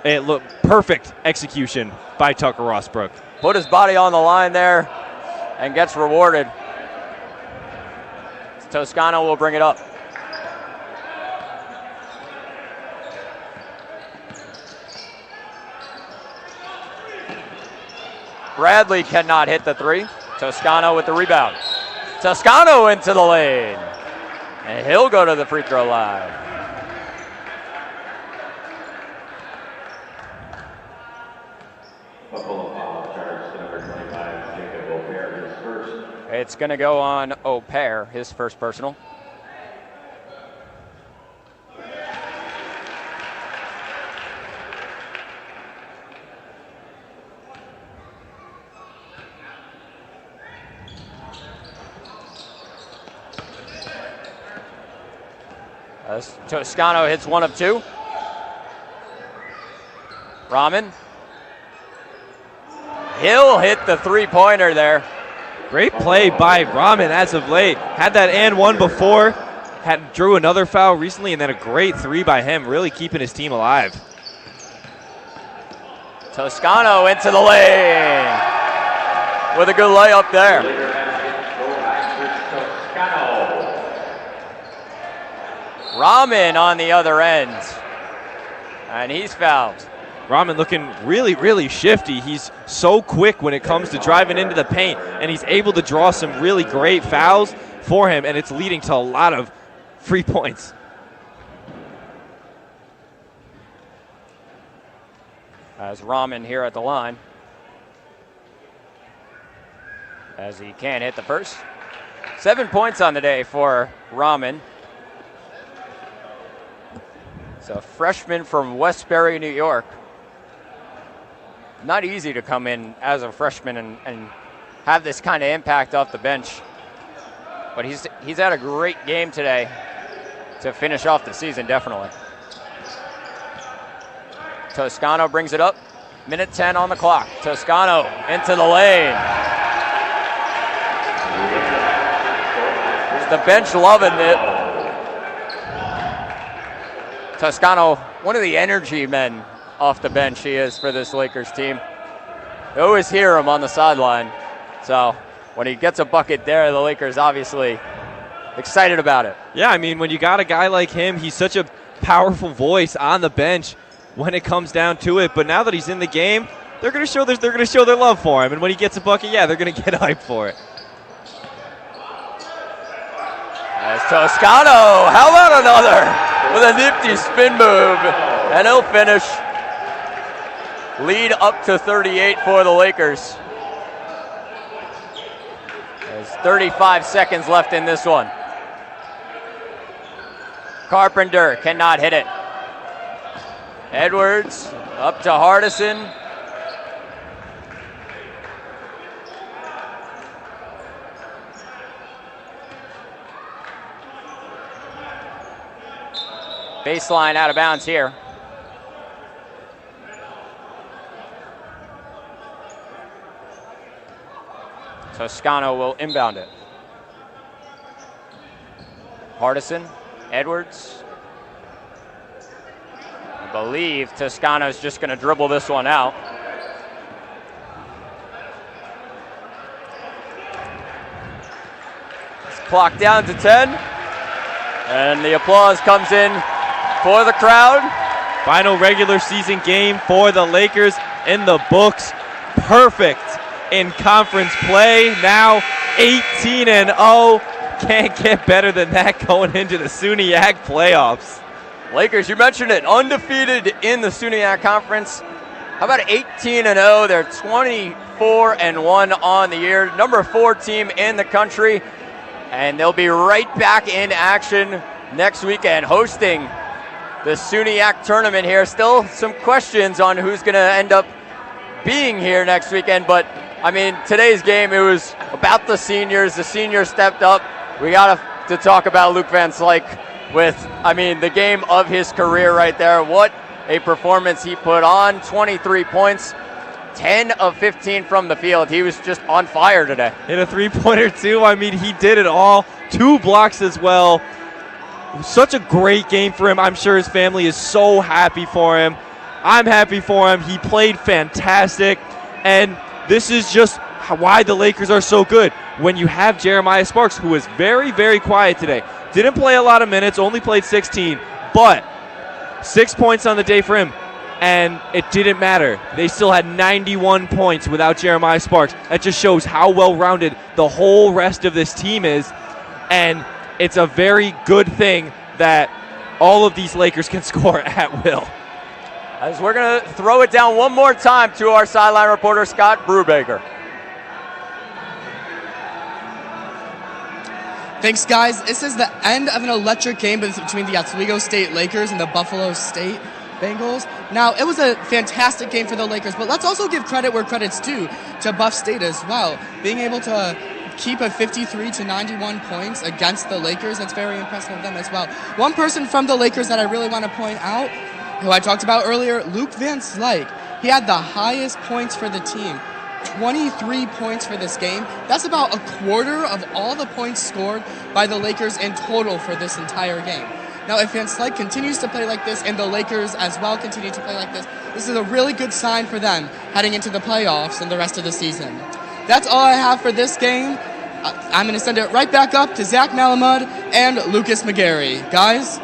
It looked perfect execution by Tucker Rossbrook. Put his body on the line there and gets rewarded. Toscano will bring it up. Bradley cannot hit the 3. Toscano with the rebound. Toscano into the lane. And he'll go to the free throw line. It's going to go on O'Pear, his first personal. As Toscano hits 1 of 2. Rahman. He'll hit the 3-pointer there. Great play by Rahman as of late. Had that and one before. drew another foul recently, and then a great 3 by him, really keeping his team alive. Toscano into the lane with a good layup there. Rahman on the other end, and he's fouled. Rahman looking really, really shifty. He's so quick when it comes to driving into the paint, and he's able to draw some really great fouls for him, and it's leading to a lot of free points. As Rahman here at the line, as he can't hit the first. 7 points on the day for Rahman. It's a freshman from Westbury, New York. Not easy to come in as a freshman and have this kind of impact off the bench. But he's had a great game today to finish off the season, definitely. Toscano brings it up. Minute 10 on the clock. Toscano into the lane. The bench loving it. Toscano, one of the energy men off the bench he is for this Lakers team. You always hear him on the sideline. So when he gets a bucket there, the Lakers obviously excited about it. Yeah, I mean, when you got a guy like him, he's such a powerful voice on the bench when it comes down to it. But now that he's in the game, they're going to show their love for him. And when he gets a bucket, yeah, they're going to get hyped for it. As Toscano, how about another with a nifty spin move, and he'll finish. Lead up to 38 for the Lakers. There's 35 seconds left in this one. Carpenter cannot hit it. Edwards up to Hardison. Baseline out of bounds here. Toscano will inbound it. Hardison, Edwards. I believe Toscano's just going to dribble this one out. It's clock down to 10. And the applause comes in for the crowd. Final regular season game for the Lakers in the books. Perfect in conference play. Now 18-0. Can't get better than that going into the SUNY Ag playoffs. Lakers, you mentioned it, undefeated in the SUNY Ag Conference. How about 18-0? They're 24-1 on the year. Number 4 team in the country. And they'll be right back in action next weekend, hosting the SUNY Ag tournament here. Still some questions on who's going to end up being here next weekend. But, I mean, today's game, it was about the seniors. The seniors stepped up. We got to talk about Luke Van Slyke with, I mean, the game of his career right there. What a performance he put on. 23 points, 10 of 15 from the field. He was just on fire today. Hit a three-pointer, too. I mean, he did it all. 2 blocks as well. Such a great game for him. I'm sure his family is so happy for him. I'm happy for him. He played fantastic. And this is just why the Lakers are so good. When you have Jeremiah Sparks, who was very, very quiet today. Didn't play a lot of minutes, only played 16. But 6 points on the day for him. And it didn't matter. They still had 91 points without Jeremiah Sparks. That just shows how well-rounded the whole rest of this team is. And it's a very good thing that all of these Lakers can score at will. As we're going to throw it down one more time to our sideline reporter, Scott Brubaker. Thanks, guys. This is the end of an electric game between the Oswego State Lakers and the Buffalo State Bengals. Now, it was a fantastic game for the Lakers, but let's also give credit where credit's due to Buff State as well. Being able to keep a 53-91 points against the Lakers, that's very impressive of them as well. One person from the Lakers that I really want to point out, who I talked about earlier, Luke Van Slyke. He had the highest points for the team, 23 points for this game. That's about a quarter of all the points scored by the Lakers in total for this entire game. Now, if Van Slyke continues to play like this and the Lakers as well continue to play like this is a really good sign for them heading into the playoffs and the rest of the season. That's all I have for this game. I'm going to send it right back up to Zach Malamud and Lucas McGarry. Guys?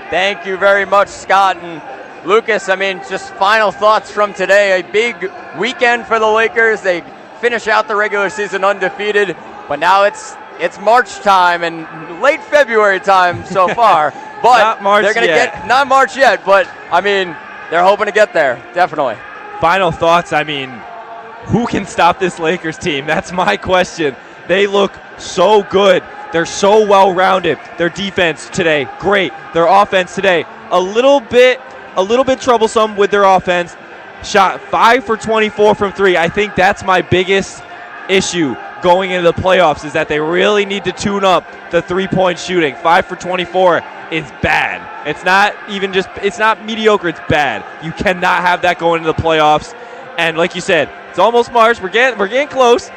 Thank you very much, Scott. And Lucas, I mean, just final thoughts from today. A big weekend for the Lakers. They finish out the regular season undefeated, but now it's March time and late February time so far. But not March they're going to yet. get, not March yet, but I mean, they're hoping to get there, definitely. Final thoughts, I mean, who can stop this Lakers team? That's my question. They look so good. They're so well-rounded. Their defense today, great. Their offense today, a little bit troublesome with their offense. Shot 5 for 24 from 3. I think that's my biggest issue going into the playoffs, is that they really need to tune up the three-point shooting. 5 for 24 is bad. It's not mediocre, it's bad. You cannot have that going into the playoffs. And like you said, it's almost March. We're getting close,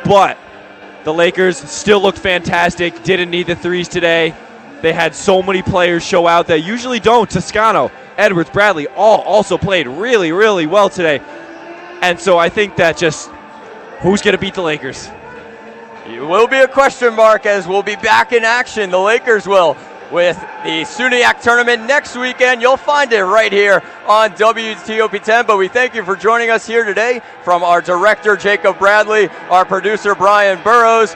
but the Lakers still looked fantastic. Didn't need the threes today. They had so many players show out that usually don't. Toscano, Edwards, Bradley, all also played really, really well today. And so I think that just who's going to beat the Lakers? It will be a question mark, as we'll be back in action. The Lakers will, with the SUNY tournament next weekend. You'll find it right here on WTOP 10. But we thank you for joining us here today, from our director, Jacob Bradley, our producer, Brian Burrows,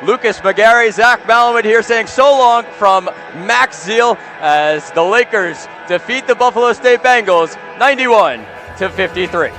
Lucas McGarry, Zach Malamud here saying so long from Max Zeal, as the Lakers defeat the Buffalo State Bengals 91-53.